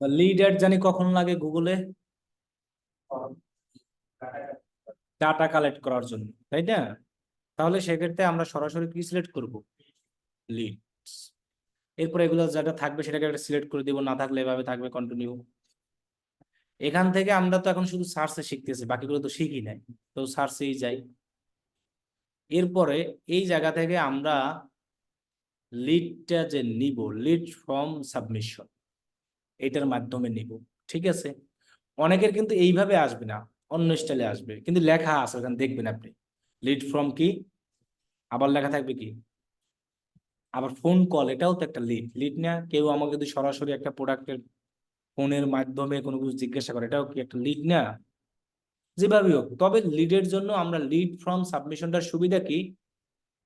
Lead add জানি কখন লাগে গুগলে? ডাটা কালেক্ট করার জন্য, তাই না? তাহলে সেক্ষেত্রে আমরা সরাসরি কি সিলেক্ট করব? লিডস। এরপর এগুলো যেটা থাকবে সেটাকে একটা সিলেক্ট করে দিব, না থাকলে এভাবে থাকবে কন্টিনিউ। এখান থেকে আমরা তো এখন শুধু সার্চে শিখতেছি, বাকিগুলো তো শিখি নাই। তো সার্চেই যাই। এরপরে এই জায়গা থেকে আমরা লিডটা যে নিব, লিড ফ্রম সাবমিশন, এটার মাধ্যমে নিব। ঠিক আছে। অনেকের কিন্তু এইভাবে আসবে না, অন্য স্টাইলে আসবে, কিন্তু লেখা আছে ওখানে দেখবেন আপনি, লিড ফ্রম কি, আবার লেখা থাকবে কি, আবার ফোন কল, এটাও তো একটা লিড। লিড না, কেউ আমাকে যদি সরাসরি একটা প্রোডাক্টের ফোনের মাধ্যমে কোনো কিছু জিজ্ঞাসা করে, এটাও কি একটা লিড না? যেভাবে হোক, তবে লিডের জন্য আমরা লিড ফ্রম সাবমিশনটার সুবিধা কি,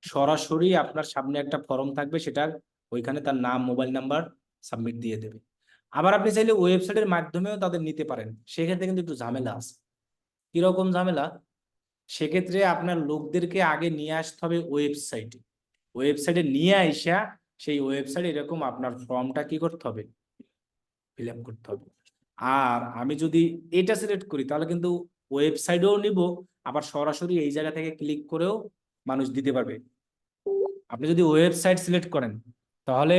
সরাসরি আপনার সামনে একটা ফর্ম থাকবে, সেটার ওইখানে তার নাম, মোবাইল নাম্বার সাবমিট দিয়ে দেবে। আবার আপনি চাইলে ওয়েবসাইটের মাধ্যমেও তাদের নিতে পারেন, সেক্ষেত্রে কিন্তু একটু ঝামেলা আছে। কিরকম ঝামেলা? সেক্ষেত্রে আপনার লোকদেরকে আগে নিয়ে আসতে হবে ওয়েবসাইটে, ওয়েবসাইটে নিয়ে আইসা সেই ওয়েবসাইটে এরকম আপনার ফর্মটা কি করতে হবে, ফিল আপ করতে হবে। আর আমি যদি এটা সিলেক্ট করি তাহলে কিন্তু ওয়েবসাইটেও নিব, আবার সরাসরি এই জায়গা থেকে ক্লিক করেও মানুষ দিতে পারবে। আপনি যদি ওয়েবসাইট সিলেক্ট করেন তাহলে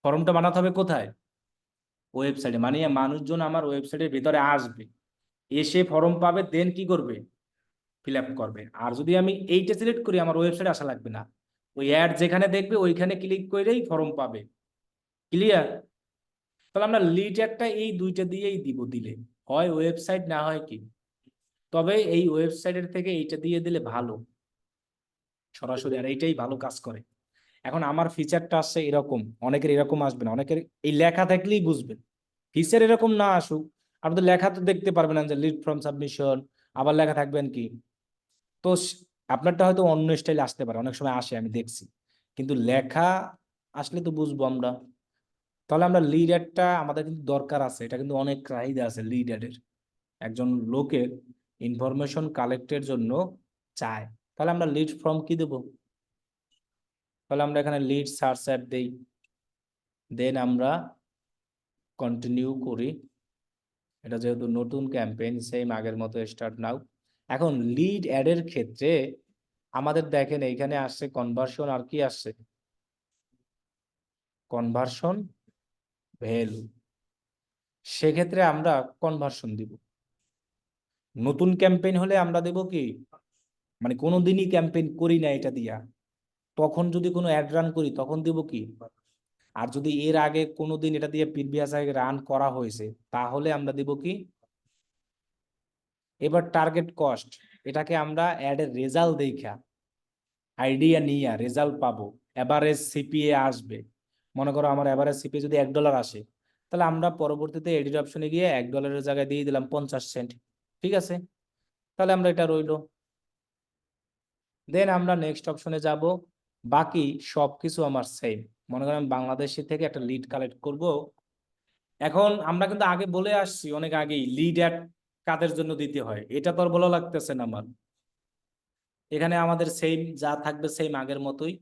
ফর্মটা বানাতে হবে কোথায়? ওয়েবসাইটে, মানে মানুষজন আমার ওয়েবসাইটের ভিতরে আসবে, এসে ফর্ম পাবে, দেন কি করবে, ফিল আপ করবে। আর যদি আমি এইটা সিলেক্ট করি আমার ওয়েবসাইটে আসা লাগবে না, ওই অ্যাড যেখানে দেখবে ওইখানে ক্লিক করেই ফর্ম পাবে। ক্লিয়ার? তাহলে আমরা লিড একটা এই দুইটা দিয়েই দিব, দিলে হয় ওয়েবসাইট, না হয় কি। তবে এই ওয়েবসাইটের থেকে এইটা দিয়ে দিলে ভালো সরাসরি, আর এইটাই ভালো কাজ করে। এখন আমার ফিচারটা আসছে এরকম, অনেকের এরকম আসবে না, অনেকের এই লেখা থাকলেই বুঝবেন। ফিচার এরকম না আসুক, আপনি তো লেখা তো দেখতে পারবেন না যে লিড ফ্রম সাবমিশন, আবার লেখা থাকবেন কি। তো আপনারটা হয়তো অন্য স্টাইলে আসতে পারে, অনেক সময় আসে আমি দেখছি, কিন্তু লেখা আসলে তো বুঝবো আমরা। তাহলে আমরা লিড অ্যাডটা আমাদের কিন্তু দরকার আছে, এটা কিন্তু অনেক চাহিদা আছে লিড অ্যাডের, একজন লোকের ইনফরমেশন কালেক্টের জন্য চায়। তাহলে আমরা লিড ফ্রম কি দেবো, তাহলে আমরা এখানে লিড সার্চ অ্যাড দেই, দেন আমরা কন্টিনিউ করি। এটা যেহেতু নতুন ক্যাম্পেইন, সেম আগের মতো স্টার্ট নাও। এখন লিড অ্যাডের ক্ষেত্রে আমাদের দেখেন এইখানে আসছে কনভার্সন, আর কি আসছে, কনভার্সন ভ্যালু। সেক্ষেত্রে আমরা কনভার্সন দিব। নতুন ক্যাম্পেইন হলে আমরা দেব কি, মানে কোনোদিনই ক্যাম্পেইন করি না এটা দিয়া, তখন যদি কোনো অ্যাড রান করি তখন দিব কি। আর যদি এর আগে কোনোদিন এটা দিয়ে প্রিভিয়াস আগে রান করা হয়েছে তাহলে আমরা দিব কি। এবার টার্গেট কস্ট, এটাকে আমরা অ্যাডের রেজাল্ট দেখা আইডিয়া নিয়ে রেজাল্ট পাবো, এভারেজ সিপিএ আসবে। মনে করো আমার এভারেজ সিপিএ যদি $1 আসে, তাহলে আমরা পরবর্তীতে এডিট অপশনে গিয়ে $1 জায়গায় দিয়ে দিলাম 50 সেন্ট। ঠিক আছে, তাহলে আমরা এটা রইলো। দেন আমরা নেক্সট অপশনে যাব। বাকি সবকিছু আমার সেম। মনে করেন আমি বাংলাদেশি থেকে একটা লিড কালেক্ট করব। এখন আমরা কিন্তু আগে বলে আসছি অনেক আগেই লিড অ্যাড কাদের জন্য দিতে হয়, এটা তো আর বলা লাগতেছে না আমার। এখানে আমাদের সেম যা থাকবে সেম আগের মতোই।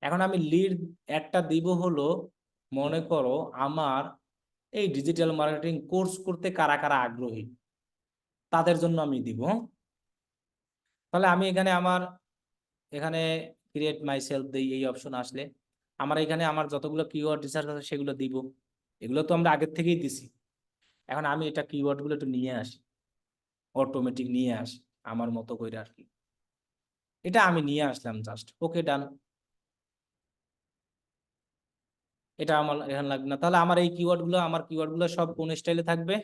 এখন আমি লিড একটা দিব হলো, মনে করো আমার এই ডিজিটাল মার্কেটিং কোর্স করতে কারা কারা আগ্রহী, তাদের জন্য আমি দিব। তাহলে আমি এখানে আমার এখানে ক্রিয়েট মাই সেলফ দিই, এই অপশন আসলে আমার এখানে আমার যতগুলো কিওয়ার্ড রিসার্চ আছে সেগুলো দিব। এগুলো তো আমরা আগের থেকেই দিছি। এখন আমি এটা কিওয়ার্ড গুলো একটু নিয়ে আসি, অটোমেটিক নিয়ে আসি আমার মতো করে আর কি। এটা আমি নিয়ে আসলাম জাস্ট, ওকে ডান। এটা আমার এখানে লাগবে না। তাহলে আমার এই কিওয়ার্ড গুলো, আমার কিওয়ার্ড গুলো সব কোন স্টাইলে থাকবে,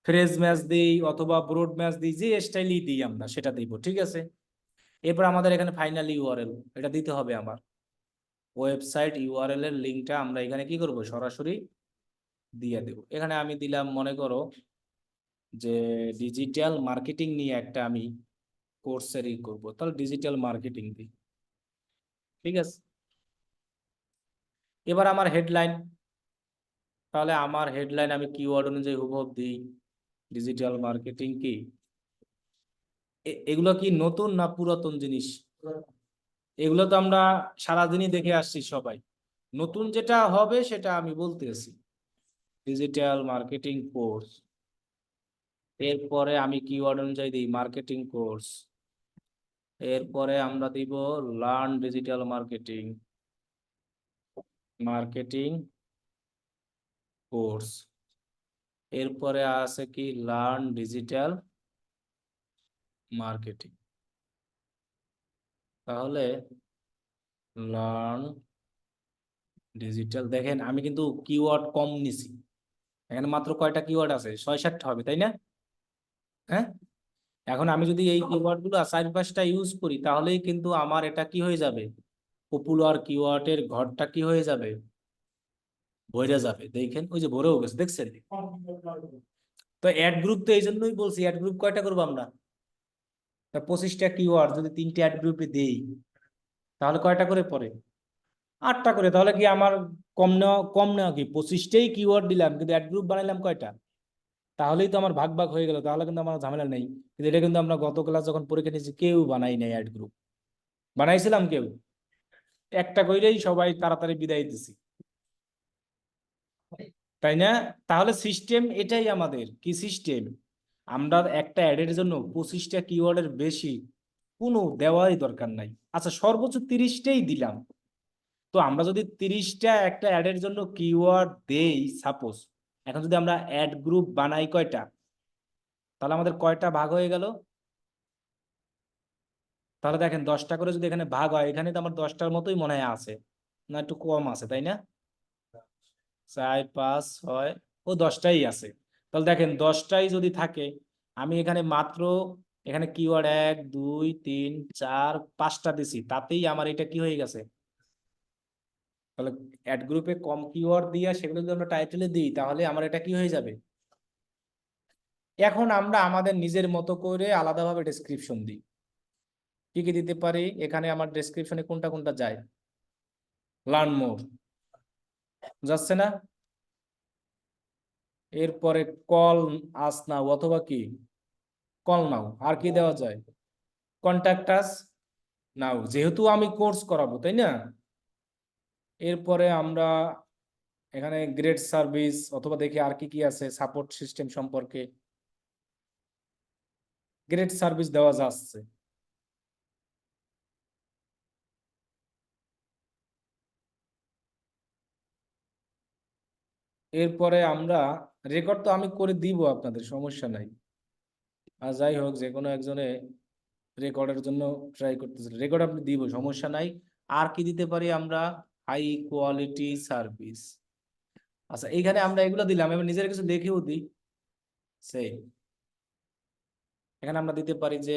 ফ্রেজ ম্যাচ দিই অথবা ব্রড ম্যাচ দিই, যে স্টাইলই দিই আমরা সেটা দিব। ঠিক আছে। এরপর আমাদের এখানে ফাইনাল ইউআরএল এটা দিতে হবে আমার, ওয়েবসাইট ইউআরএল এর লিঙ্কটা আমরা এখানে কি করব, সরাসরি দিয়ে দেব। এখানে আমি দিলাম মনে করো যে ডিজিটাল মার্কেটিং নিয়ে একটা আমি কোর্সের করবো, তাহলে ডিজিটাল মার্কেটিং দিই। ঠিক আছে। এবার আমার হেডলাইন, তাহলে আমার হেডলাইন আমি কিওয়ার্ড অনুযায়ী হুবহু দিই, ডিজিটাল মার্কেটিং কি। এগুলো কি নতুন না পুরাতন জিনিস? এগুলো তো আমরা সারাদিনই দেখে আসছি সবাই। নতুন যেটা হবে সেটা আমি বলতেছি। ডিজিটাল মার্কেটিং কোর্স, এরপরে আমি কিওয়ার্ড অনুযায়ী দিই মার্কেটিং কোর্স, এরপরে আমরা দিব learn digital marketing, marketing course, এরপরে আছে কি লার্ন ডিজিটাল মার্কেটিং। তাহলে লার্ন ডিজিটাল, দেখেন আমি কিন্তু কিওয়ার্ড কম নিছি, এখানে মাত্র কয়টা কিওয়ার্ড আছে, 6-7টা হবে তাই না? হ্যাঁ, এখন আমি যদি এই কিওয়ার্ড গুলো 4-5টা ইউজ করি তাহলেই কিন্তু আমার এটা কি হয়ে যাবে, পপুলার কিওয়ার্ডের ঘরটা কি হয়ে যাবে, ভরে যাবে। দেখেন ওই যে ভরেও গেছে, দেখছেন? তো অ্যাড গ্রুপ, তো এই জন্যই বলছি অ্যাড গ্রুপ কয়টা করবো আমরা, তা 25টা কিওয়ার্ড যদি 3টে অ্যাড গ্রুপে দেই তাহলে কয়টা করে পড়ে, 8টা করে। তাহলে কি আমার কম নেওয়া কি, 25টাই কিওয়ার্ড দিলাম কিন্তু অ্যাড গ্রুপ বানাইলাম কয়টা, তাহলেই তো আমার ভাগ ভাগ হয়ে গেল, তাহলে কিন্তু আমার ঝামেলা নেই। কিন্তু এটা কিন্তু আমরা গত ক্লাস যখন পরীক্ষা নিয়েছি কেউ বানাই নাই অ্যাড গ্রুপ, বানাইছিলাম কেউ, একটা কইরেই সবাই তাড়াতাড়ি বিদায় দিছি, তাই না? তাহলে সিস্টেম এটাই, আমাদের কি সিস্টেম, আমরা একটা অ্যাডের জন্য 25টা কিওয়ার্ডের বেশি কোনো দেওয়ারই দরকার নাই। আচ্ছা সর্বোচ্চ 30টাই দিলাম, তো আমরা যদি 30টা একটা অ্যাডের জন্য কিওয়ার্ড দেই সাপোজ, এখন যদি আমরা অ্যাড গ্রুপ বানাই কয়টা, তাহলে আমাদের কয়টা ভাগ হয়ে গেল, তাহলে দেখেন 10টা করে যদি এখানে ভাগ হয়, এখানে তো আমার 10টার মতোই মনে হয় আছে, না একটু কম আছে তাই না, 4, 5, 6, ও 10টাই আছে। তাহলে দেখেন 10টাই যদি থাকে, আমি এখানে মাত্র এখানে কিওয়ার্ড 1, 2, 3, 4, 5টা দিছি, তাতেই আমার এটা কি হয়ে গেছে। তাহলে অ্যাড গ্রুপে কম কিওয়ার্ড দিয়ে সেগুলো যদি আমরা টাইটেলে দিই তাহলে আমার এটা কি হয়ে যাবে। এখন আমরা আমাদের নিজের মতো করে আলাদাভাবে ডেসক্রিপশন দিই, কি কি দিতে পারি, এখানে আমার ডেসক্রিপশনে কোনটা কোনটা যায়, লার্ন মোর যাচ্ছে না, এরপরে কল আস নাও অথবা কি কল নাও, আর কি দেওয়া যায়, কন্ট্যাক্ট আস নাও, যেহেতু আমি কোর্স করাবো তাই না। এরপরে আমরা এখানে গ্রেট সার্ভিস, অথবা দেখি আর কি কি আছে সাপোর্ট সিস্টেম সম্পর্কে, গ্রেট সার্ভিস দেওয়া যাচ্ছে। এরপরে আমরা রেকর্ড তো আমি করে দিব আপনাদের, সমস্যা নাই। আর যাই হোক, যে কোনো একজনে রেকর্ডের জন্য ট্রাই করতেছে, রেকর্ড আপনি দিব, সমস্যা নাই। আর কি দিতে পারি আমরা, হাই কোয়ালিটি সার্ভিস। আচ্ছা এইখানে আমরা এগুলো দিলাম, এবার নিজের কিছু দেখেও দিই, সেই এখানে আমরা দিতে পারি যে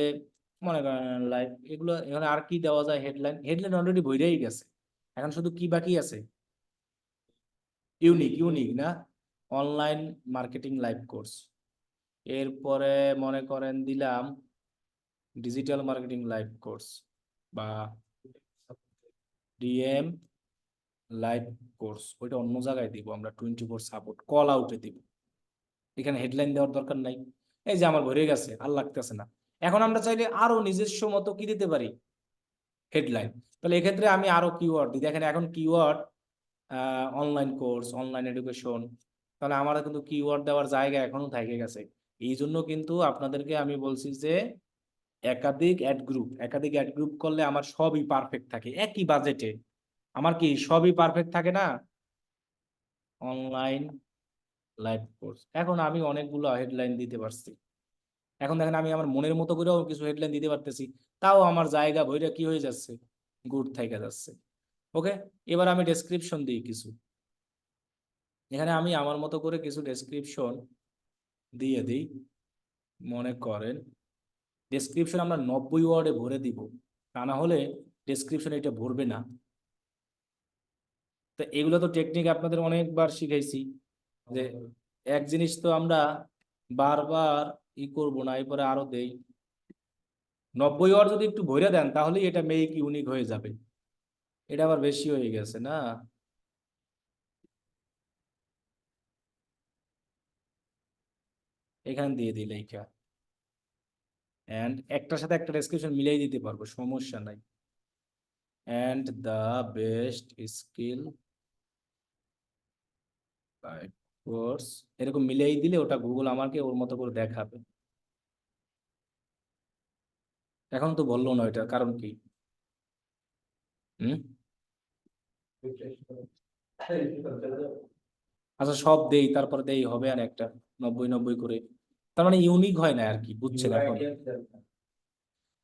মনে করেন লাইভ, এগুলো এখানে আর কি দেওয়া যায়, হেডলাইন, হেডলাইন অলরেডি বইরেই গেছে, এখন শুধু কি বাকি আছে, ইউনিক, ইউনিক না, অনলাইন মার্কেটিং লাইভ কোর্স, এরপরে মনে করেন দিলাম ডিজিটাল মার্কেটিং লাইভ কোর্স বা ডিএম লাইভ কোর্স, ওইটা অন্য জায়গায় দিব আমরা, 24 সাপোর্ট কল আউটে দিব, এখানে হেডলাইন দেওয়ার দরকার নাই। এই যে আমার ভরে গেছে, আর লাগতেছে না। এখন আমরা চাইলে আরো নিজস্ব মতো কি দিতে পারি, হেডলাইন। তাহলে এক্ষেত্রে আমি আরো কিওয়ার্ড দিই, দেখেন এখন keyword online course, online education, তাহলে আমার কিন্তু কিওয়ার্ড দেওয়ার জায়গা এখনো থেকে গেছে। এই জন্য কিন্তু আপনাদেরকে আমি বলছি যে একাধিক অ্যাড গ্রুপ করলে আমার সবই পারফেক্ট থাকে একই বাজেটে, আমার কি সবই পারফেক্ট থাকে না। অনলাইন লাইভ কোর্স, এখন আমি অনেকগুলো হেডলাইন দিতে পারছি, এখন দেখেন আমি আমার মনের মতো করেও কিছু হেডলাইন দিতে পারতেছি, তাও আমার জায়গা বইটা কি হয়ে যাচ্ছে, গুড থেকে যাচ্ছে। ওকে, এবার আমি ডেসক্রিপশন দিই কিছু, এখানে আমি আমার মতো করে কিছু ডেসক্রিপশন দিয়ে দিই। মনে করেন ডেসক্রিপশন আমরা 90 ওয়ার্ডে ভরে দিব, তা না হলে ডেসক্রিপশন এটা ভরবে না। তো এগুলো তো টেকনিক আপনাদের অনেকবার শিখাইছি, যে এক জিনিস তো আমরা বারবার করব না, এরপরে আরো দেই। 90 ওয়ার্ড যদি একটু ভরে দেন তাহলে এটা মেক ইউনিক হয়ে যাবে, এটা আবার বেশি হয়ে গেছে না। এখানে দিয়ে দিই লেখা, অ্যান্ড একটার সাথে একটা ডেসক্রিপশন মিলিয়ে দিতে পারবো, সমস্যা নাই। And the best skill course এরকম মিলিয়ে দিলে ওটা গুগল আমাকে ওর মতো করে দেখাবে। এখন তো বললো না এটা কারণ কি? হুম। আচ্ছা সব দেই, তারপর দেই হবে আর একটা 90 90 করে, তার মানে ইউনিক হয় না আর কি, বুঝছেন? এখন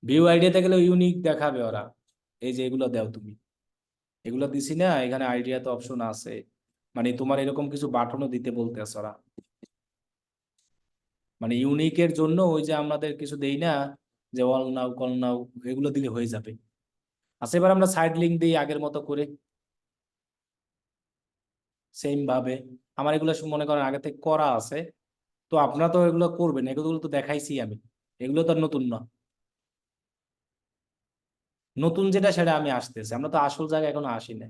ভিউ আইডিয়াতে গেলে ইউনিক দেখাবে ওরা। এই যে এগুলো দাও তুমি, এগুলো দিছি না, এখানে আইডিয়া তো অপশন আছে, মানে তোমার এরকম কিছু বাটনও দিতে বলতেছে ওরা, মানে ইউনিকের জন্য ওই যে আমাদের কিছু দেই না, যে অল নাও কল নাও, এগুলো দিলে হয়ে যাবে। আচ্ছা এবার আমরা সাইড লিঙ্ক দিই আগের মতো করে, সেম ভাবে। আমার এগুলো মনে করেন আগে থেকে করা আছে, তো আপনারা তো এগুলো করবেন, এগুলো তো দেখাইছি আমি, এগুলো তো আর নতুন না। নতুন যেটা সেটা আমি আসতেছি, আমরা তো আসল জায়গায় এখনো আসি না।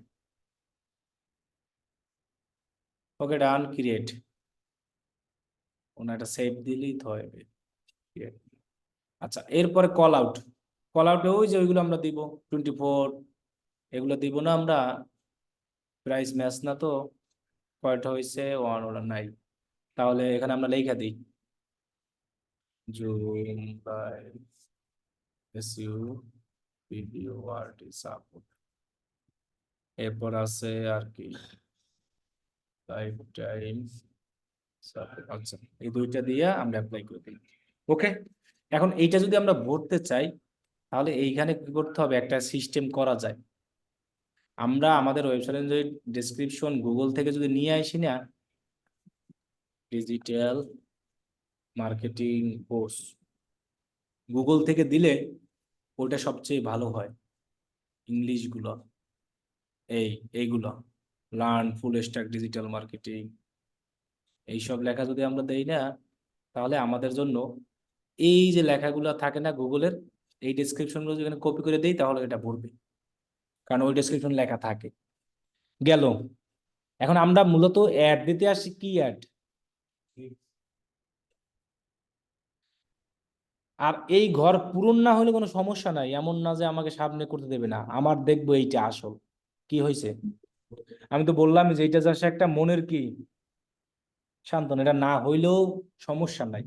ওকে ডান, ক্রিয়েট, ওনা একটা সেভ দিলেই তো হবে। Create। আচ্ছা এরপরে কল আউট, কল আউটে ওই যে ওইগুলো আমরা দিব, 24 এগুলো দিব না আমরা, প্রাইস ম্যাচ না তো, কয়টা হয়েছে ওয়ান ওরা নাই, তাহলে এখানে আমরা লেখা দিই Zoom by SU video RT support, এরপর আছে আর কি লাইফ টাইম সাপোর্ট। আচ্ছা এই দুইটা দিয়ে আমরা অ্যাপ্লাই করে দিই। ওকে, এখন এইটা যদি আমরা ভরতে চাই, তাহলে এইখানে কি করতে হবে, একটা সিস্টেম করা যায়। আমরা আমাদের ওয়েবসাইটে যদি ডেসক্রিপশন গুগল থেকে যদি নিয়ে আসি না, ডিজিটাল মার্কেটিং কোর্স গুগল থেকে দিলে ওটা সবচেয়ে ভালো হয়। ইংলিশ গুলো, এইগুলো learn full stack digital marketing, এইসব লেখা যদি আমরা দেই না, তাহলে আমাদের জন্য এই যে লেখাগুলো থাকে না গুগলের, এই ডেসক্রিপশনগুলো যদি কপি করে দেই তাহলে এটা ভরবে, কারণ ওই ডেসক্রিপশন লেখা থাকে। গেল। এখন আমরা মূলত অ্যাড দিতে আসি, কি অ্যাড, আর এই ঘর পূরণ না হলে কোনো সমস্যা নাই, এমন না যে আমাকে সামনে করতে দেবে না, আমার দেখবো এইটা আসল কি হয়েছে। আমি তো বললাম যে এইটা জাস্ট একটা মনের কি সান্ত্বনা, এটা না হইলেও সমস্যা নাই,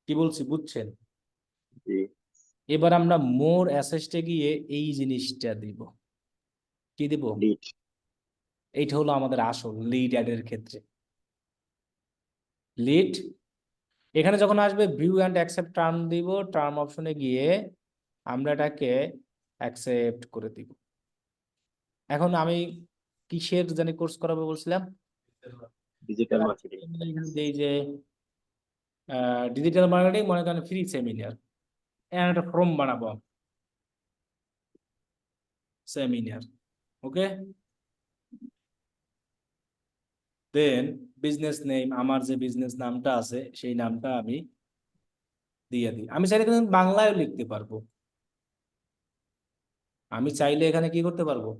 কি বলছি বুঝছেন? জি। এবার আমরা মোর অ্যাসেস্টে গিয়ে এই জিনিসটা দিব, কি দিব, লিড। এইটা হলো আমাদের আসল লিড অ্যাডের ক্ষেত্রে লিড। এখানে যখন আসবে ভিউ অ্যান্ড অ্যাকসেপ্ট টার্ম দিব, টার্ম অপশনে গিয়ে আমরা এটাকে অ্যাকসেপ্ট করে দিব। এখন আমি কিসের জানি কোর্স করাবো বলছিলাম, ডিজিটাল মার্কেটিং। এই যে ডিজিটাল মার্কেটিং মনে করেন ফ্রি সেমিনার, একটা ফর্ম বানাবো সেমিনার। ওকে, দেন বিজনেস নেম, আমার যে বিজনেস নামটা আছে সেই নামটা আমি দিয়ে দিই। আমি চাইলে কিন্তু বাংলায়ও লিখতে পারবো, আমি চাইলে এখানে কি করতে পারবো,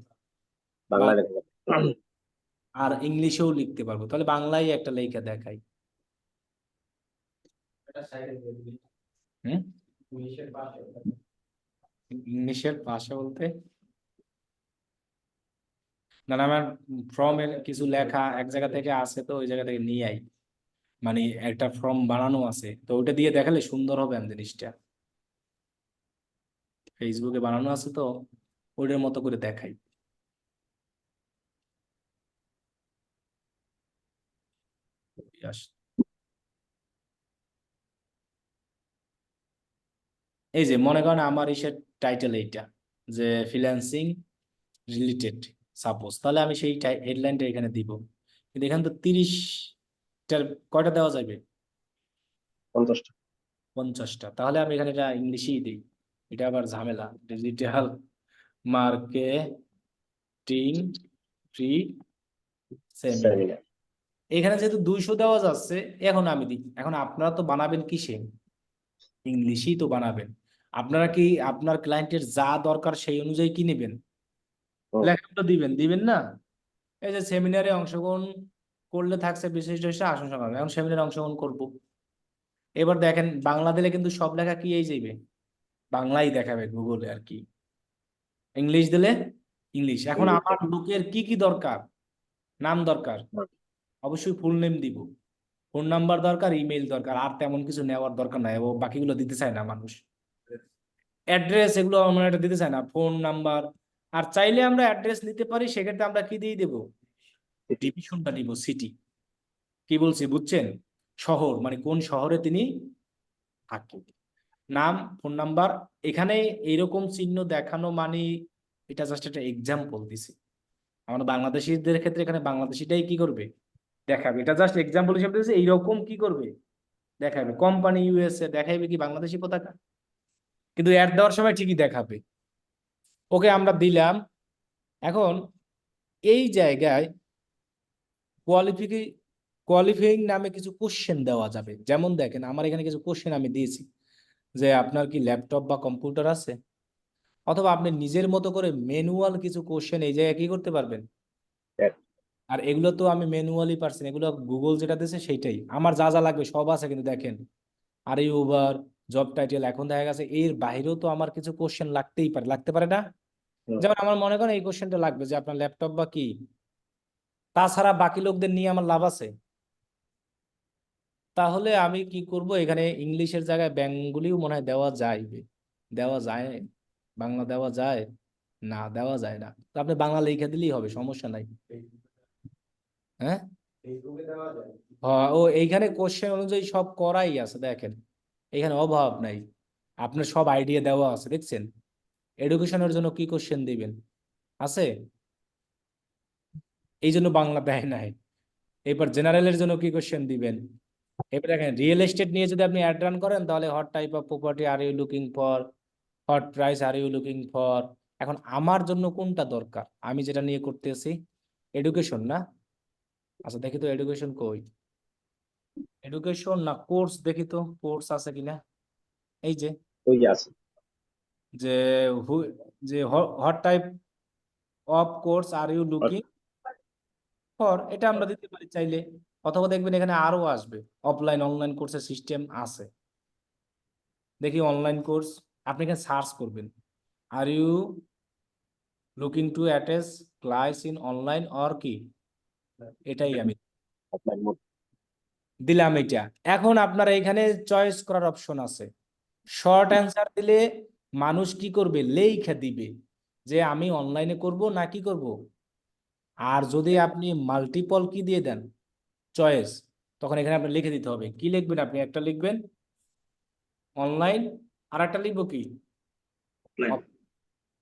বাংলা লেখা যাবে। আর ইংলিশেও লিখতে পারবো, তাহলে বাংলায় একটা লেখা দেখাই। হুম, ইংলিশের পাশে বলতে না না, আমার ফর্মের কিছু লেখা এক জায়গা থেকে আছে, তো ওই জায়গা থেকে নিয়ে আই, মানে একটা ফর্ম বানানো আছে, তো ওইটা দিয়ে দেখালে সুন্দর হবে আমি জিনিসটা, ফেসবুকে বানানো আছে তো ওইটার মতো করে দেখাই। ইয়াস। এই যে মনে করেন আমার ইসের টাইটেল এইটা, যে ফ্রিল্যান্সিং রিলেটেড সাপোজ, তাহলে আমি সেই হেডলাইনটা এখানে দিব, কিন্তু এখানে তো 30টার কয়টা দেওয়া যাবে, 50টা। 50টা, তাহলে আমি এখানে এটা ইংলিশেই দিই, এটা আবার ঝামেলা, digital marketing free seminar. Seminar. এখানে যেহেতু 200 দেওয়া যাচ্ছে, এখন আমি দিই, এখন আপনারা তো বানাবেন কিসে, ইংলিশই তো বানাবেন। আপনারা কি আপনার ক্লায়েন্টের যা দরকার সেই অনুযায়ী কি নেবেন, লেখাটা দিবেন দিবেন না। এই যে সেমিনারে অংশগ্রহণ করলে থাকছে বিশিষ্ট হিসেবে আসন সংগ্রাম, এখন সেমিনারে অংশগ্রহণ করব। এবার দেখেন বাংলা দিলে কিন্তু সব লেখা কি এই যাইবে, বাংলাই দেখাবে গুগলে আর কি, ইংলিশ দিলে ইংলিশ। এখন ইংলিশ। আমার লোকের কি কি দরকার, নাম দরকার, অবশ্যই ফুল নেম দিব, ফোন নাম্বার দরকার, ইমেইল দরকার, আর তেমন কিছু নেওয়ার দরকার নাই, ও বাকিগুলো দিতে চায় না মানুষ। অ্যাড্রেস এগুলো আমরা এটা দিতে চাই না, ফোন নাম্বার। আর চাইলে আমরা অ্যাড্রেস নিতে পারি, সেক্ষেত্রে আমরা কি দিয়ে দেবো, ডিভিশনটা নিব, সিটি। কি বলছি বুঝছেন? শহর মানে কোন শহরে তিনি থাকেন, নাম, ফোন নাম্বার। এখানে এইরকম চিহ্ন দেখানো মানে এটা জাস্ট একটা এক্সাম্পল দিছি। আমরা বাংলাদেশিদের ক্ষেত্রে এখানে বাংলাদেশিটাই কি করবে, দেখাবে। এটা জাস্ট এক্সাম্পল হিসেবে দিয়েছে, এইরকম কি করবে, দেখাবে। কোম্পানি ইউএসএ দেখাবে কি বাংলাদেশি পতাকা, কিন্তু অ্যাড দেওয়ার সময় ঠিকই দেখাবে। ওকে, আমরা দিলাম। এখন এই জায়গায় কোয়ালিফাইং নামে কিছু কোশ্চেন দেওয়া যাবে। যেমন দেখেন, আমার এখানে কিছু কোশ্চেন আমি দিয়েছি, যে আপনার কি ল্যাপটপ বা কম্পিউটার আছে, অথবা আপনি নিজের মতো করে ম্যানুয়াল কিছু কোশ্চেন এই জায়গায় কি করতে পারবেন। হ্যাঁ। আর এগুলো তো আমি ম্যানুয়ালি পারছি না, এগুলো গুগল যেটা দিয়েছে সেইটাই। আমার যা যা লাগবে সব আছে, কিন্তু দেখেন, আর এই উবার জব টাইটেল, এখন দেখা গেছে এর বাইরেও তো আমার কিছু কোশ্চেন লাগতেই পারে, লাগতে পারে না? যেমন আমার মনে করেন এই কোশ্চেনটা লাগবে যে আপনার ল্যাপটপ বা কি, তাছাড়া বাকি লোকদের নিয়ে আমার লাভ আছে। তাহলে আমি কি করব, এখানে ইংলিশের জায়গায় বেঙ্গলিও মনে হয় দেওয়া যাইবে, দেওয়া যায়, বাংলা দেওয়া যায় না, দেওয়া যায় না। তো আপনি বাংলা লিখে দিলেই হবে, সমস্যা নাই। হ্যাঁ, হ্যাঁ, ও এইখানে কোশ্চেন অনুযায়ী সব করাই আছে, দেখেন এখানে অভাব নাই, আপনার সব আইডিয়া দেওয়া আছে, দেখছেন। এডুকেশনের জন্য কি কোশ্চেন দিবেন আছে, এই জন্য বাংলা দেয় নাই। এরপর জেনারেলের জন্য কি কোশ্চেন দিবেন। এবার দেখেন, রিয়েল এস্টেট নিয়ে যদি আপনি অ্যাড রান করেন, তাহলে what type of property are you looking for, what price are you looking for. এখন আমার জন্য কোনটা দরকার, আমি যেটা নিয়ে করতেছি, এডুকেশন না? আচ্ছা দেখি তো এডুকেশন কই, এডুকেশন না কোর্স, দেখি তো কোর্স আছে কিনা। এই যে, ওই যে আছে। যে হু, যে what type of course are you looking for, এটা আমরা দিতে পারি চাইলে। অথবা দেখবেন এখানে আরো আসবে, অফলাইন অনলাইন কোর্সের সিস্টেম আছে। দেখি অনলাইন কোর্স, আপনি এখানে সার্চ করবেন, are you looking to attach class in online or কি, এটাই আমি অফলাইন মোড। দিলাম এটা। এখন আপনারা এখানে চয়েস করার অপশন আছে। শর্ট অ্যান্সার দিলে মানুষ কি করবে, লেখা দিবে যে আমি অনলাইনে করব না কি করব। আর যদি আপনি মাল্টিপল কি দিয়ে দেন, চয়েস, তখন এখানে আপনি লিখে দিতে হবে। কি লিখবেন আপনি, একটা লিখবেন অনলাইন, আর একটা লিখবো কি off।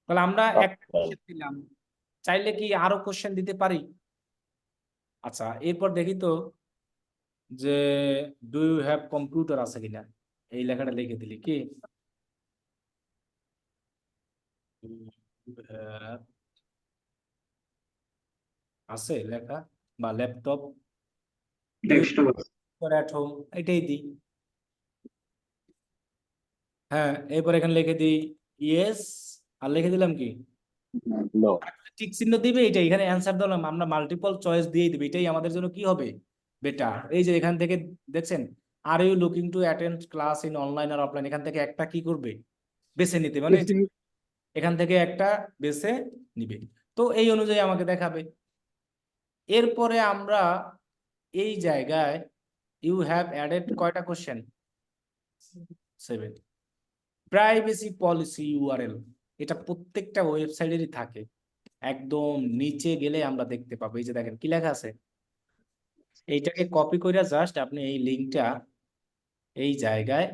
তাহলে আমরা একটা কোশ্চেন দিলাম, চাইলে কি আরো কোশ্চেন দিতে পারি। আচ্ছা, এরপর দেখি তো যে ডু ইউ হ্যাভ কম্পিউটার আছে কিনা, এই লেখাটা লিখে দিলি কি, Do you have, আছে লেখা, বা laptop, do you at home, এটাই দিই। হ্যাঁ, এরপর এখানে লিখে দিই ইয়েস, আর লিখে দিলাম কি, নো। টিক চিহ্ন দিবে। এটা এখানে অ্যান্সার দিলাম, আমরা মাল্টিপল চয়েস দিয়ে দিবে, এটাই আমাদের জন্য কি হবে, বেটার। এই যে এখান থেকে দেখছেন, are you looking to attend class in online or offline, এখান থেকে একটা কি করবে, বেছে নিতে, মানে এখান থেকে একটা বেছে নিবে। তো এই অনুযায়ী আমাকে দেখাবে। এরপরে আমরা এই জায়গায় ইউ হ্যাভ অ্যাডেড কয়টা কোশ্চেন, 7। প্রাইভেসি পলিসি ইউআরএল, এটা প্রত্যেকটা ওয়েবসাইটেরই থাকে। একদম নিচে গেলে আমরা দেখতে পাবো, এই যে দেখেন কি লেখা আছে। এইটাকে কপি করে জাস্ট আপনি এই লিঙ্কটা এই জায়গায়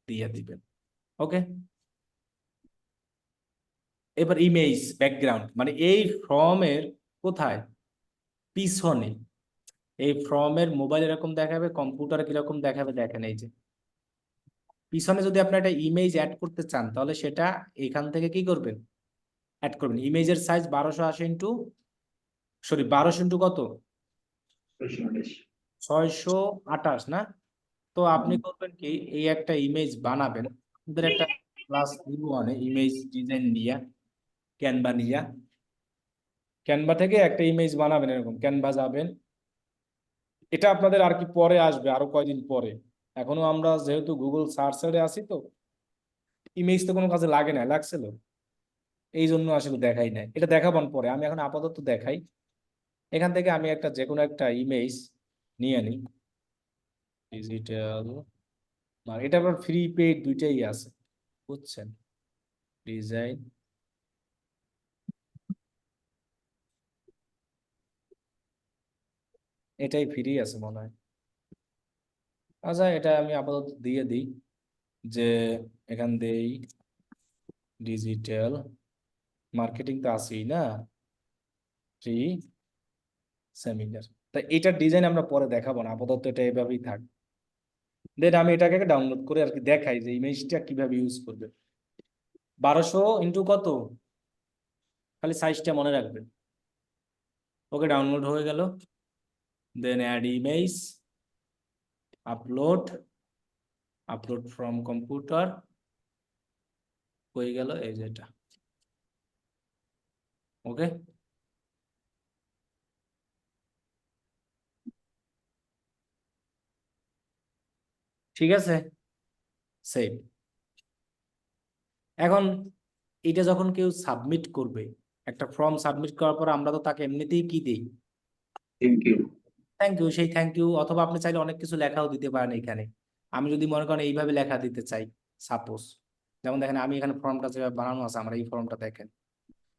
দিয়ে দিবেন। ওকে, এবার ইমেজ ব্যাকগ্রাউন্ড, মানে এই ফর্মের কোথায়, পিছনে। এই ফর্মের মোবাইল এরকম দেখাবে, কম্পিউটারে কিরকম দেখাবে, দেখেন এই যে পিছনে যদি আপনি একটা ইমেজ অ্যাড করতে চান, তাহলে সেটা এখান থেকে কি করবেন, অ্যাড করবেন। ইমেজের সাইজ 1280 ইন্টু, সরি 1200 ইন্টু কত, 628 না? তো আপনি করবেন কি, এই একটা ইমেজ বানাবেন, আপনাদের একটা ক্লাস দিব মানে ইমেজ ডিজাইন নিয়া, ক্যানভা নিয়া, ক্যানভা থেকে একটা ইমেজ বানাবেন, এরকম ক্যানভা যাবেন। এটা আপনাদের আর কি পরে আসবে, আরো কয়দিন পরে। এখনো আমরা যেহেতু গুগল সার্চারে আছি, তো ইমেজ তো কোনো কাজে লাগে না, লাগছিল এই জন্য আসলে দেখাই নাই, এটা দেখাবান পরে। আমি এখন আপাতত দেখাই। এখান থেকে আমি একটা যে কোনো একটা ইমেজ নিয়ে নিই, ডিজিটাল, এটা আবার ফ্রি পেইড দুইটাই আছে, বুঝছেন? ডিজাইন, এটাই ফ্রি আছে মনে হয়। আচ্ছা, এটা আমি আপাতত দিয়ে দিই, যে এখান দিয়েই ডিজিটাল মার্কেটিং তো আছেই না, ফ্রি সেমিনার। তাই এটার ডিজাইন আমরা পরে দেখাবো না, আপাতত এটা এভাবেই থাক। দেন আমি এটাকে ডাউনলোড করে আর কি দেখাই যে ইমেজটা কিভাবে ইউজ করবে। 1200 ইন্টু কত, খালি সাইজটা মনে রাখবেন। ওকে, ডাউনলোড হয়ে গেল। Then add image, upload, upload from computer, হয়ে গেল এই যে এটা। ওকে, ঠিক আছে, সেভ। এখন এটা যখন কেউ সাবমিট করবে, একটা ফর্ম সাবমিট করার পর আমরা তো তাকে এমনিতেই কি দিই, থ্যাংক ইউ। Thank you. সেই থ্যাংক ইউ, অথবা আপনি চাইলে অনেক কিছু লেখাও দিতে পারেন এখানে। আমি যদি মনে করেন এইভাবে লেখা দিতে চাই, সাপোজ, যেমন দেখেন আমি এখানে ফর্মটা যেভাবে বানানো আছে, আমার এই ফর্মটা দেখেন,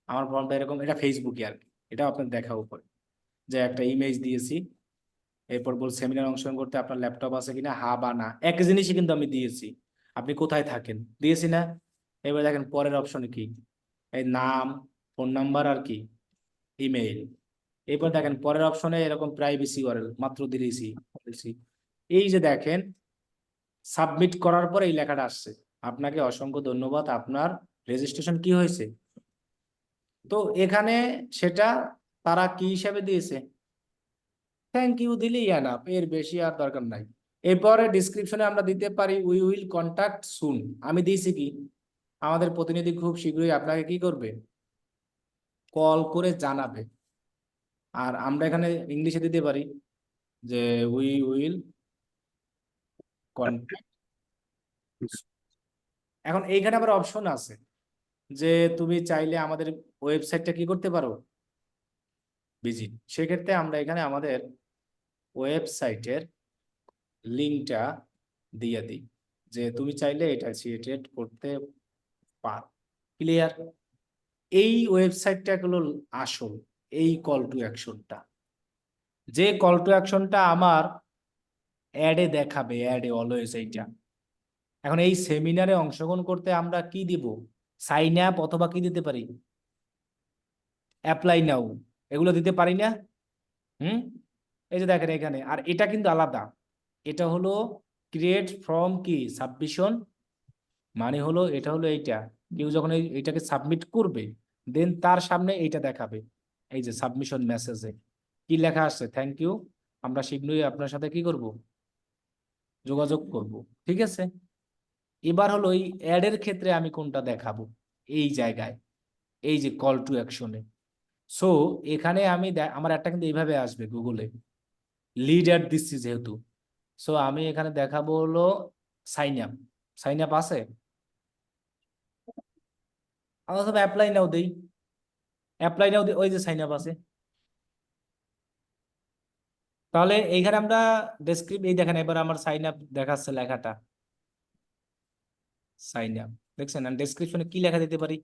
আমার ফর্মটা এরকম, এটা ফেসবুকে আর কি, এটা আপনার দেখা উপরে, যে একটা ইমেজ দিয়েছি, এরপর বল সেমিনার অংশগ্রহণ করতে আপনার ল্যাপটপ আছে কিনা, হা বা না, এক জিনিসই কিন্তু আমি দিয়েছি, আপনি কোথায় থাকেন দিয়েছি না। এবার দেখেন পরের অপশনে কি, এই নাম, ফোন নাম্বার আর কি, ইমেইল। এরপর দেখেন পরের অপশনে এরকম প্রাইভেসি ওয়ারেল মাত্র দিয়েছি দিয়েছি। এই যে দেখেন সাবমিট করার পর এই লেখাটা আসছে, আপনাকে অসংখ্য ধন্যবাদ, আপনার রেজিস্ট্রেশন কি হয়েছে। তো এখানে সেটা তারা কি হিসাবে দিয়েছে, থ্যাংক ইউ দিলেই এনাফ, এর বেশি আর দরকার নাই। এরপরে ডিসক্রিপশনে আমরা দিতে পারি উই উইল কন্ট্যাক্ট সুন। আমি দিয়েছি কি, আমাদের প্রতিনিধি খুব শীঘ্রই আপনাকে কি করবে, কল করে জানাবে। আর আমরা এখানে ইংলিশে দিতে পারি যে উই উইল কন্ট্যাক্ট। এখন এইখানে আবার অপশন আছে যে তুমি চাইলে আমাদের ওয়েবসাইটটা কি করতে পারো, ভিজিট। সেক্ষেত্রে আমরা এখানে আমাদের ওয়েবসাইটের লিঙ্কটা দিয়ে দিই, যে তুমি চাইলে এটা সিলেক্ট করতে পারো। ক্লিয়ার? এই ওয়েবসাইটটা হলো আসল, এই কল টু অ্যাকশনটা, যে কল টু অ্যাকশনটা আমার অ্যাডে দেখাবে, অ্যাডে অলওয়েজ এইটা। এখন এই সেমিনারে অংশগ্রহণ করতে আমরা কি দিব, সাইন আপ, অথবা কি দিতে পারি, অ্যাপ্লাই নাও, এগুলো দিতে পারি না। হুম, এই যে দেখেন এখানে, আর এটা কিন্তু আলাদা, এটা হলো ক্রিয়েট ফ্রম কি সাবমিশন, মানে হলো এটা হলো এইটা, কেউ যখন এইটাকে সাবমিট করবে, দেন তার সামনে এইটা দেখাবে, এই যে সাবমিশন মেসেজে কি লেখা আসছে, থ্যাংক ইউ, আমরা শীঘ্রই আপনার সাথে কি করব, যোগাযোগ করব। ঠিক আছে, এবার হলো এই অ্যাডের ক্ষেত্রে আমি কোনটা দেখাবো, এই জায়গায়, এই যে কল টু অ্যাকশনে। সো এখানে আমি আমার একটা কিন্তু এইভাবে আসবে গুগলে, লিড অ্যাড দিচ্ছি যেহেতু। সো আমি এখানে দেখাবো হলো সাইন আপ, সাইন আপ আছে, অথবা অ্যাপ্লাই নাও দেই, অ্যাপ্লাই নাও ওই যে সাইন আপ আছে। তাহলে এইখানে আমরা ডেসক্রিপ্ট, এই দেখেন এবার আমার সাইন আপ দেখাচ্ছে লেখাটা, সাইন আপ দেখছেন। আর ডেসক্রিপশনে কি লেখা দিতে পারি,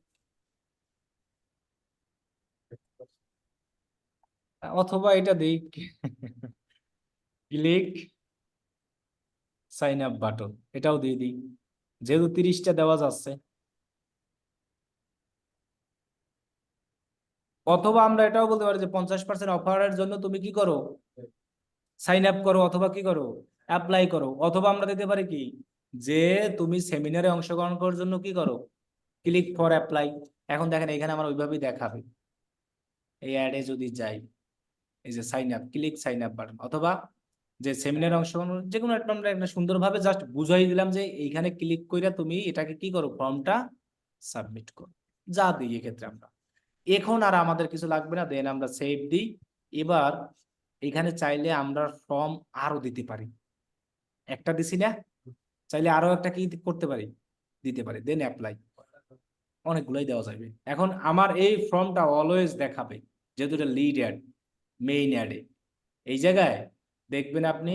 অথবা এটা দিই, ক্লিক সাইন আপ বাটন, এটাও দিয়ে দিই, যেহেতু 30টা দেওয়া যাচ্ছে। অথবা আমরা এটাও বলতে পারি যে 50% অফারের জন্য তুমি কি করো, সাইন আপ করো, অথবা কি করো, অ্যাপ্লাই করো। অথবা আমরা দিতে পারি কি, যে তুমি সেমিনারে অংশগ্রহণ করার জন্য কি করো, ক্লিক ফর অ্যাপ্লাই। এখন দেখেন এখানে আমার ওইভাবেই দেখাবে, এই অ্যাডে যদি যাই, এই যে sign up, click sign up button, অথবা যে সেমিনারে অংশগ্রহণ, যে কোনো একটা আমরা একটা সুন্দরভাবে জাস্ট বুঝাই দিলাম যে এইখানে ক্লিক কইরা তুমি এটাকে কি করো, ফর্মটা সাবমিট করো, যা দিই এক্ষেত্রে আমরা। এখন আর আমাদের কিছু লাগবে না, দেন আমরা সেভ দিই। এবার এখানে চাইলে আমরা ফর্ম আরো দিতে পারি, একটা দিছি না, চাইলে আরো একটা কি করতে পারি, দিতে পারি, দেন অ্যাপ্লাই, অনেকগুলোই দেওয়া যাবে। এখন আমার এই ফর্মটা অলওয়েজ দেখাবে, যেহেতু এটা লিড অ্যাড, মেইন অ্যাডে এই জায়গায় দেখবেন আপনি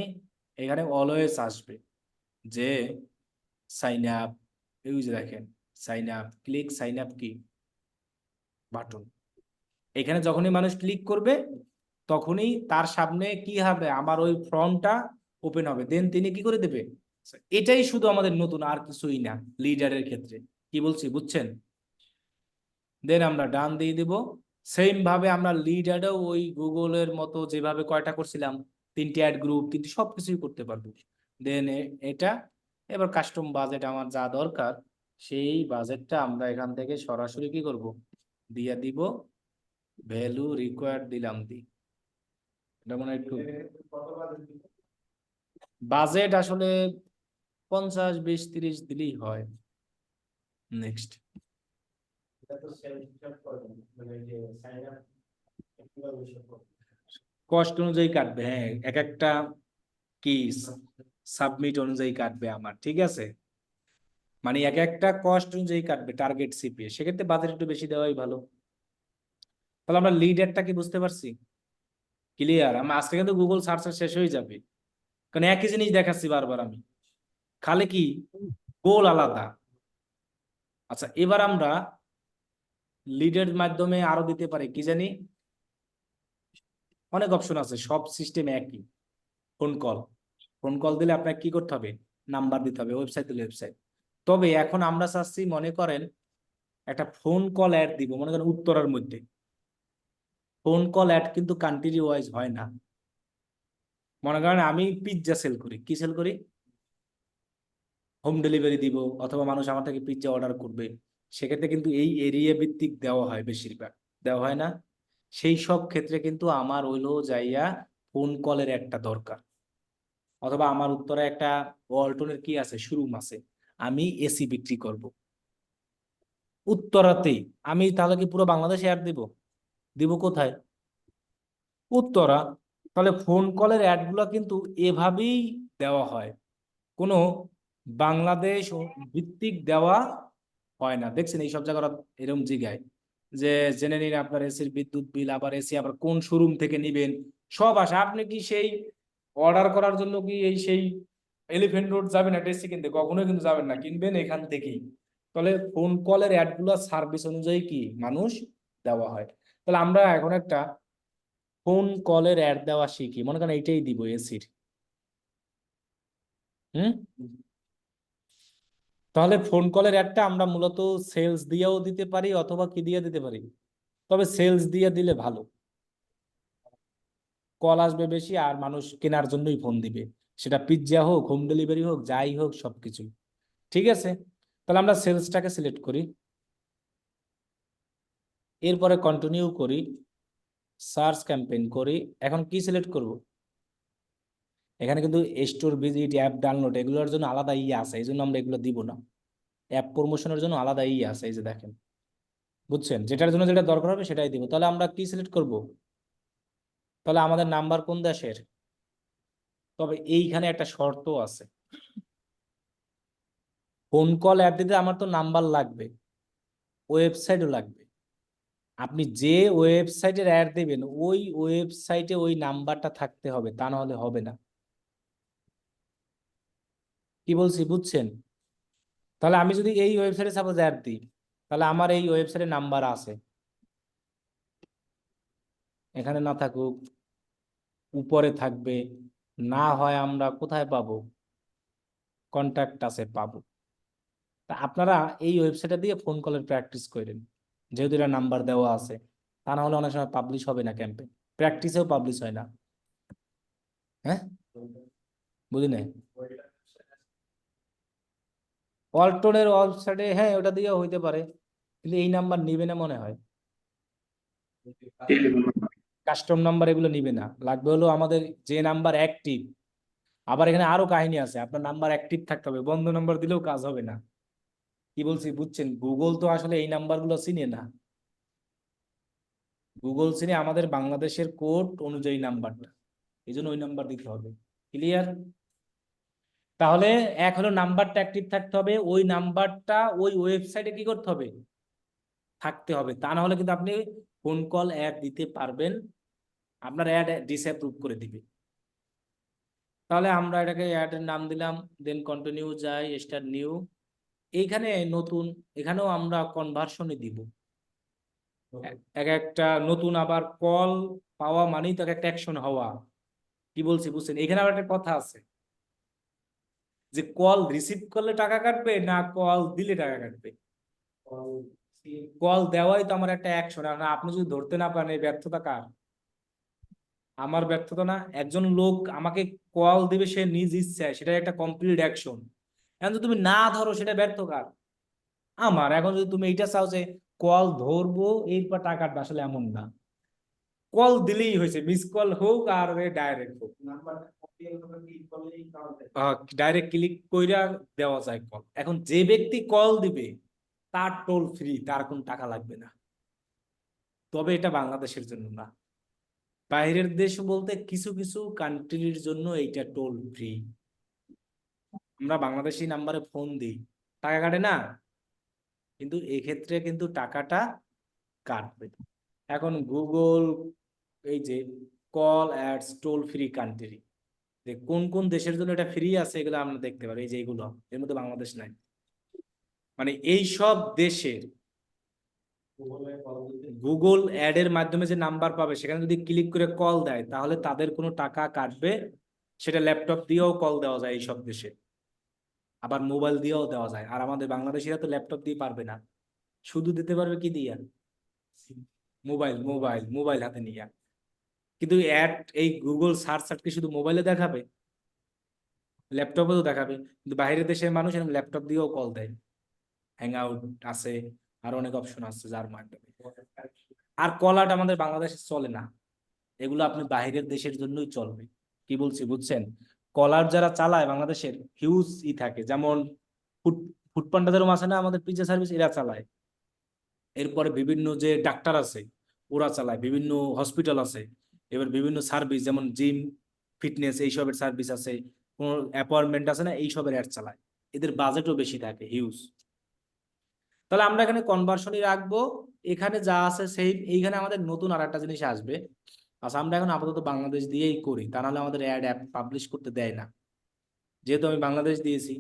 এখানে অলওয়েজ আসবে যে সাইন আপ, এই যে দেখেন sign up, click sign up কি বাটন। এখানে যখনই মানুষ ক্লিক করবে তখনই তার সামনে কি হবে, আমার ওই ফর্মটা ওপেন হবে, দেন তিনি কি করে দেবে। এটাই শুধু আমাদের নতুন, আর কিছুই না লিডারের ক্ষেত্রে। কি বলছি বুঝছেন? দেন আমরা ডান দিয়ে দিব। সেম ভাবে আমরা লিডারেও ওই গুগলের মতো যেভাবে কয়টা করছিলাম, 3টি অ্যাড গ্রুপ, 3টি সবকিছুই করতে পারবো। দেন এটা এবার কাস্টম বাজেট আমার যা দরকার সেই বাজেটটা আমরা এখান থেকে সরাসরি কি করব, দিয়ে দিব। ভ্যালু রিকোয়ার্ড দিলাম দি, এটা মনে হয় একটু বাজেট আসলে 50, 20, 30 দিলেই হয়। নেক্সট কস্ট অনুযায়ী কাটবে, হ্যাঁ এক একটা কি সাবমিট অনুযায়ী কাটবে আমার, ঠিক আছে। মানে এক একটা কস্ট অনুযায়ী কাটবে টার্গেট সিপিএ, সেক্ষেত্রে বাজেট একটু বেশি দেওয়াই ভালো। তাহলে আমরা লিডারটা কি বুঝতে পারছি, ক্লিয়ার। আমি আজকে কিন্তু গুগল সার্চ শেষ হয়ে যাবে, কারণ একই জিনিস দেখাচ্ছি বারবার আমি, খালি কি গোল আলাদা। আচ্ছা এবার আমরা লিডের মাধ্যমে আরো দিতে পারি কি জানি, অনেক অপশন আছে, সব সিস্টেম একই। ফোন কল, ফোন কল দিলে আপনাকে কি করতে হবে, নাম্বার দিতে হবে, ওয়েবসাইট দিলে ওয়েবসাইট। তবে এখন আমরা চাচ্ছি মনে করেন একটা ফোন কল অ্যাড দিব, মনে করেন উত্তরার মধ্যে। ফোন কল অ্যাড কিন্তু কান্ট্রি ওয়াইজ হয় না। মনে করেন আমি পিৎজা সেল করি, কি সেল করি, হোম ডেলিভারি দিব, অথবা মানুষ আমার থেকে পিৎজা অর্ডার করবে, সেক্ষেত্রে কিন্তু এই এরিয়া ভিত্তিক দেওয়া হয়, বেশিরভাগ দেওয়া হয় না। সেই সব ক্ষেত্রে কিন্তু আমার হইলো যাইয়া ফোন কলের একটা দরকার। অথবা আমার উত্তরে একটা ওয়ালটনের কি আছে, শোরুম আছে, আমি এসি বিক্রি করব উত্তরাতেই, আমি তাহলে কি পুরো বাংলাদেশে অ্যাড দিব, দিব কোথায়, উত্তরা। তাহলে ফোন কলের অ্যাড গুলা কিন্তু এভাবেই দেওয়া হয়, কোনো বাংলাদেশ ভিত্তিক দেওয়া হয় না। দেখছেন এইসব জায়গায় এরকম জিগায় যে জেনে নিন আপনার এসির বিদ্যুৎ বিল, আবার এসি আবার কোন শোরুম থেকে নিবেন, সব আসে। আপনি কি সেই অর্ডার করার জন্য কি এই সেই এলিফ্যান্ট রোড যাবেন একটা এসি কিনতে, কখনোই কিন্তু যাবেন না, কিনবেন এখান থেকেই। তাহলে ফোন কলের অ্যাড গুলা সার্ভিস অনুযায়ী কি মানুষ দেওয়া হয়। তাহলে আমরা এখন একটা ফোন কলের অ্যাড দেওয়া শিখি, মনে করেন এইটাই দিব এসির। হুম, তাহলে ফোন কলের অ্যাডটা আমরা মূলত সেলস দিয়েও দিতে পারি, অথবা কি দিয়ে দিতে পারি, তবে সেলস দিয়ে দিলে ভালো, কল আসবে বেশি আর মানুষ কেনার জন্যই ফোন দিবে, সেটা পিৎজা হোক, হোম ডেলিভারি হোক, যাই হোক সবকিছু। ঠিক আছে, তাহলে আমরা সেলসটাকে সিলেক্ট করি, এরপরে কন্টিনিউ করি, সার্চ ক্যাম্পেইন করি। এখন কি সিলেক্ট করব, এখানে কিন্তু স্টোর ভিজিট, অ্যাপ ডাউনলোড এগুলোর জন্য আলাদা আছে, এই জন্য আমরা এগুলো দিব না। অ্যাপ প্রমোশনের জন্য আলাদা আছে, এই যে দেখেন, বুঝছেন, যেটার জন্য যেটা দরকার হবে সেটাই দিব। তাহলে আমরা কি সিলেক্ট করব, তাহলে আমাদের নাম্বার কোন দেশের, তবে এইখানে একটা শর্ত আছে, ফোন কল অ্যাড দিতে আমার তো নাম্বার লাগবে, ওয়েবসাইটও লাগবে। আপনি যে ওয়েবসাইটের অ্যাড দেবেন ওই ওয়েবসাইটে ওই নাম্বারটা থাকতে হবে, তা না হলে হবে না। কি বলছি বুঝছেন? তাহলে আমি যদি এই ওয়েবসাইটে সাপোজ অ্যাড দিই, তাহলে আমার এই ওয়েবসাইটে নাম্বার আছে, এখানে না থাকুক উপরে থাকবে, না হয় আমরা কোথায় পাবো, কন্ট্যাক্ট আছে পাবো। তা আপনারা এই ওয়েবসাইটে দিয়ে ফোন কলের প্র্যাকটিস করেন, যেহেতু এটা নাম্বার দেওয়া আছে। তা না হলে অনেক সময় পাবলিশ হবে না, ক্যাম্পেইন প্র্যাকটিসেও পাবলিশ হয় না। হ্যাঁ, বুঝি নাই। ওয়ালটনের ওয়েবসাইটে হ্যাঁ ওটা দিয়ে হইতে পারে, কিন্তু এই নাম্বার নিবে না মনে হয়, কাস্টম নাম্বার এগুলো নিবে না, লাগবে হলো আমাদের যে নাম্বার অ্যাক্টিভ। আবার এখানে আরো কাহিনী আছে, আপনার নাম্বার অ্যাক্টিভ থাকতে হবে, বন্ধ নাম্বার দিলেও কাজ হবে না। কি বলছি বুঝছেন, গুগল তো আসলে এই নাম্বারগুলো চিনে না, গুগল চিনে আমাদের বাংলাদেশের কোড অনুযায়ী নাম্বারটা, এই জন্য ওই নাম্বার দিতে হবে। ক্লিয়ার? তাহলে এক হলো নাম্বারটা অ্যাক্টিভ থাকতে হবে, ওই নাম্বারটা ওই ওয়েবসাইটে কি করতে হবে, থাকতে হবে, তা না হলে কিন্তু আপনি ফোন কল অ্যাড দিতে পারবেন। আপনার অ্যাড ডিসঅ্যাপ্রুভ করে দিবে। তাহলে আমরা এটাকে অ্যাডের নাম দিলাম, দেন কন্টিনিউ যাই, স্টার্ট নিউ। এইখানে নতুন, এখানেও আমরা কনভার্সনই দিব। এক একটা নতুন আবার কল পাওয়া মানেই তো এক একটা অ্যাকশন হওয়া। কি বলছি বুঝছেন? এখানে আবার একটা কথা আছে যে কল রিসিভ করলে টাকা কাটবে না কল দিলে টাকা কাটবে। কল দেওয়াই তো আমার একটা অ্যাকশন। আপনি যদি ধরতে না পারেন, এই ব্যর্থতা কার? আমার ব্যর্থতা না? একজন লোক আমাকে কল দিবে সে নিজ ইচ্ছায়, সেটা একটা কমপ্লিট অ্যাকশন। এখন যদি তুমি না ধরো, সেটা ব্যর্থ কার? আমার। এখন যদি তুমি এইটা চাও যে কল ধরবো এরপর টাকা কাটবে, আসলে এমন না। কল দিলেই হয়েছে, মিস কল হোক আর ডাইরেক্ট হোক, ডাইরেক্ট ক্লিক কইরা দেওয়া যায় কল। এখন যে ব্যক্তি কল দিবে তার টোল ফ্রি, তার কোনো টাকা লাগবে না। তবে এটা বাংলাদেশের জন্য না, বাইরের দেশ বলতে কিছু কিছু কান্ট্রির জন্য এইটা টোল ফ্রি। আমরা বাংলাদেশি নাম্বারে ফোন দিই, টাকা কাটে না, কিন্তু এক্ষেত্রে কিন্তু টাকাটা কাটবে। এখন গুগল এই যে call ads toll free country, যে কোন কোন দেশের জন্য এটা ফ্রি আছে এগুলো আমরা দেখতে পারি। এই যে এগুলো, এর মধ্যে বাংলাদেশ নাই। মানে এই সব দেশের গুগল অ্যাড এর মাধ্যমে যে নাম্বার পাবে, সেখানে যদি ক্লিক করে কল দেয় তাহলে তাদের কোনো টাকা কাটবে। সেটা ল্যাপটপ দিয়েও কল দেওয়া যায় এই সব দেশে, আবার মোবাইল দিয়েও দেওয়া যায়। আর আমাদের বাংলাদেশিরা তো ল্যাপটপ দিয়ে পারবে না, শুধু দিতে পারবে কি দিয়া? মোবাইল, মোবাইল, মোবাইল হাতে নিয়ে। কিন্তু অ্যাড এই গুগল সার্চ কি শুধু মোবাইলে দেখাবে? ল্যাপটপেও দেখাবে। কিন্তু বাইরের দেশের মানুষ এরকম ল্যাপটপ দিয়েও কল দেয়, হ্যাং আউট আছে, আর অনেক অপশন আছে যার মাধ্যমে। আর কল আউট আমাদের বাংলাদেশে চলে না, এগুলো আপনি বাইরের দেশের জন্যই চলবে। কি বলছি বুঝছেন? কলার যারা চালায় বাংলাদেশের হিউজ থাকে, যেমন ফুড ফুড পান্ডা যেরকম আছে না আমাদের পিজ্জা সার্ভিস, এরা চালায়। এরপরে বিভিন্ন যে ডাক্তার আছে ওরা চালায়, বিভিন্ন হসপিটাল আছে, এবার বিভিন্ন সার্ভিস যেমন জিম, ফিটনেস এইসবের সার্ভিস আছে, কোন অ্যাপয়েন্টমেন্ট আছে না, এইসবের অ্যাড চালায়। এদের বাজেটও বেশি থাকে, হিউজ। তাহলে আমরা এখানে কনভার্সনই রাখবো। এখানে যা আছে সেই, এইখানে আমাদের নতুন আর একটা জিনিস আসবে। আচ্ছা, আমরা এখন আপাতত বাংলাদেশ দিয়েই করি, তা নাহলে আমাদের অ্যাপ পাবলিশ করতে দেয় না। যেহেতু আমি বাংলাদেশ দিয়েছি,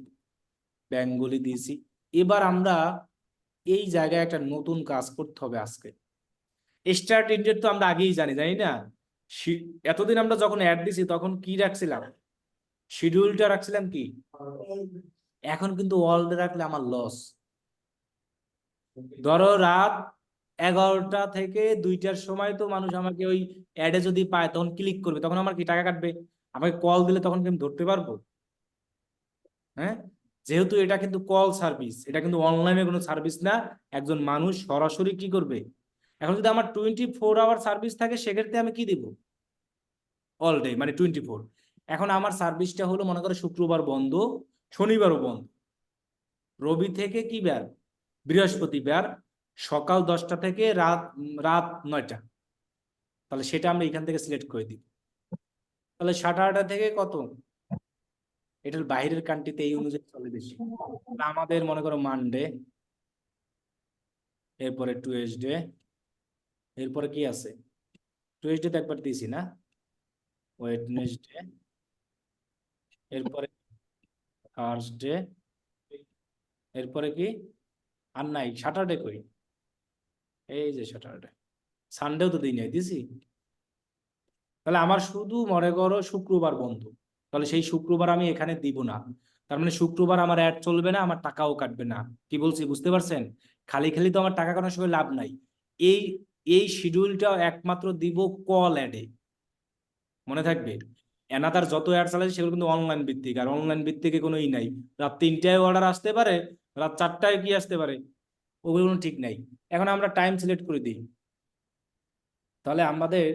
বেঙ্গলি দিয়েছি, এবার আমরা এই জায়গায় একটা নতুন কাজ করতে হবে আজকে। স্টার্ট ইন্ডেট তো আমরা আগেই জানি, জানি না? এতদিন আমরা যখন অ্যাড দিছি তখন কি রাখছিলাম? শিডিউলটা রাখছিলাম কি? এখন কিন্তু অল ডে রাখলে আমার লস। ধরো রাত 11টা থেকে 2টার সময় তো মানুষ আমাকে ওই অ্যাডে যদি পায় তখন ক্লিক করবে, তখন আমার কি টাকা কাটবে? আমাকে কল দিলে তখন কি আমি ধরতে পারবো? হ্যাঁ, যেহেতু এটা কিন্তু কল সার্ভিস, এটা কিন্তু অনলাইনে কোনো সার্ভিস না। একজন মানুষ সরাসরি কি করবে? এখন যদি আমার 24 আওয়ার সার্ভিস থাকে, সেক্ষেত্রে আমি কি দিব? অল ডে মানে 24। এখন আমার সার্ভিসটা হলো মনে করো শুক্রবার বন্ধ, শনিবারও বন্ধ, রবি থেকে কি বার? বৃহস্পতিবার, সকাল 10টা থেকে রাত রাত 9টা। তাহলে সেটা আমরা এখান থেকে সিলেক্ট করে দিই। তাহলে 8:30 থেকে কত? এটার বাইরের কান্ট্রিতে এই অনুযায়ী চলে বেশি। আমাদের মনে করো মানডে, এরপরে টুয়েসডে, এরপরে কি আছে? টুয়েসডে তো একবার দিয়েছি না? ওয়েডনেসডে, এরপরে থার্সডে, এরপরে কি? আর নাই, স্যাটারডে কই? এই যে স্যাটারডে, সানডেও তো দিই নাই, দিছি। তাহলে আমার শুধু মনে করো শুক্রবার বন্ধ, তাহলে সেই শুক্রবার আমি এখানে দিব না। তার মানে শুক্রবার আমার অ্যাড চলবে না, আমার টাকাও কাটবে না। কি বলছি বুঝতে পারছেন? খালি খালি তো আমার টাকা কাটানোর সময় লাভ নাই। এই এই শিডিউলটা একমাত্র দিব কল অ্যাডে, মনে থাকবে। এনাদার যত অ্যাড চালাচ্ছে সেগুলো কিন্তু অনলাইন ভিত্তিক, আর অনলাইন ভিত্তিকে কোনো ই নাই। রাত 3টায় অর্ডার আসতে পারে, রাত 4টায় কি আসতে পারে, ওগুলো কোনো ঠিক নাই। এখন আমরা টাইম সিলেক্ট করে দিই, তাহলে আমাদের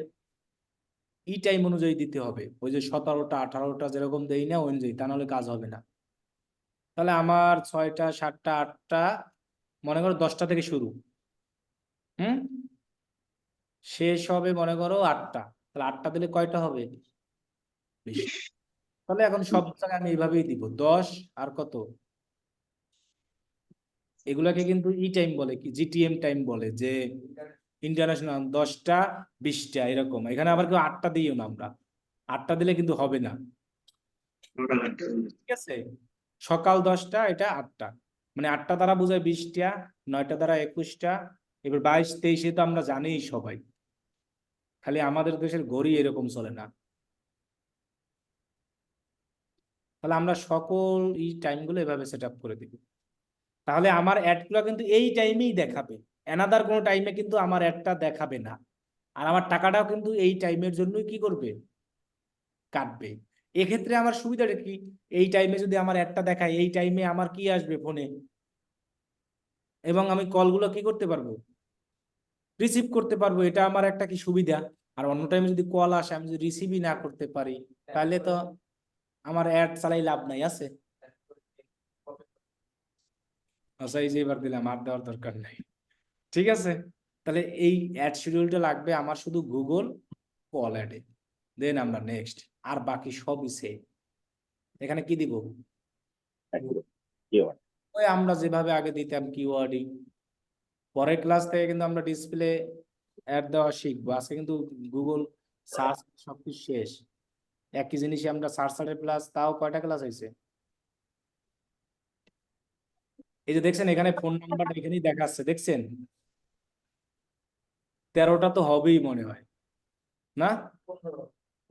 ই টাইম অনুযায়ী দিতে হবে, ওই যে 17টা 18টা যেরকম দেই না ওই অনুযায়ী, তা নাহলে কাজ হবে না। তাহলে আমার 6টা 7টা 8টা, মনে করো 10টা থেকে শুরু, হুম, শেষ হবে মনে করো 8টা। তাহলে 8টা দিলে কয়টা হবে? 20। তাহলে এখন সব জায়গায় আমি এইভাবেই দিব 10 আর কত, এগুলাকে কিন্তু ই টাইম বলে, কি জিটিএম টাইম বলে, যে ইন্টারন্যাশনাল 10টা 20টা এরকম। এখানে আবার কেউ 8টা দিও না, আমরা 8টা দিলে কিন্তু হবে না, ঠিক আছে? সকাল 10টা, এটা 8টা, মানে 8টা দ্বারা বোঝায় 20টা, 9টা দ্বারা 21টা, এবার 22 23 তো আমরা জানিই সবাই, খালি আমাদের দেশের ঘড়ি এরকম চলে না। তাহলে আমরা সকল এই টাইমগুলো এভাবে সেট আপ করে দিব। তাহলে আমার অ্যাডগুলো কিন্তু এই টাইমেই দেখাবে, অ্যানাদার কোনো টাইমে কিন্তু আমার অ্যাডটা দেখাবে না। আর আমার টাকাটাও কিন্তু এই টাইমের জন্যই কি করবে, কাটবে। এক্ষেত্রে আমার সুবিধাটা কি, এই টাইমে যদি আমার অ্যাডটা দেখায়, এই টাইমে আমার কি আসবে ফোনে, এবং আমি কলগুলো কি করতে পারবো, রিসিভ করতে পারবো। এটা আমার একটা কি সুবিধা। আর অন্য টাইমে যদি কল আসে, আমি যদি রিসিভই না করতে পারি, তাহলে তো আমার অ্যাড চালাই লাভ নাই আছে। আচ্ছা, এই যে এবার দিলাম, আর দেওয়ার দরকার নাই, ঠিক আছে? তাহলে এই অ্যাড শিডিউলটা লাগবে আমার শুধু গুগল কল অ্যাডে, দেন আমরা নেক্সট, আর বাকি সবই সেম। এখানে কি দিব, একদম কিওয়ার্ড। ওই আমরা যেভাবে আগে দিতাম কিওয়ার্ডিং। পরের ক্লাস থেকে কিন্তু আমরা ডিসপ্লে অ্যাড দেওয়া শিখবো। আজকে কিন্তু গুগল সার্চ সবকিছু শেষ, একই জিনিসই আমরা সার্চ প্লাস, তাও কয়টা ক্লাস হয়েছে? এই যে দেখছেন এখানে ফোন নাম্বারটা এখানেই দেখাচ্ছে, দেখছেন? 13টা তো হবেই মনে হয়, না?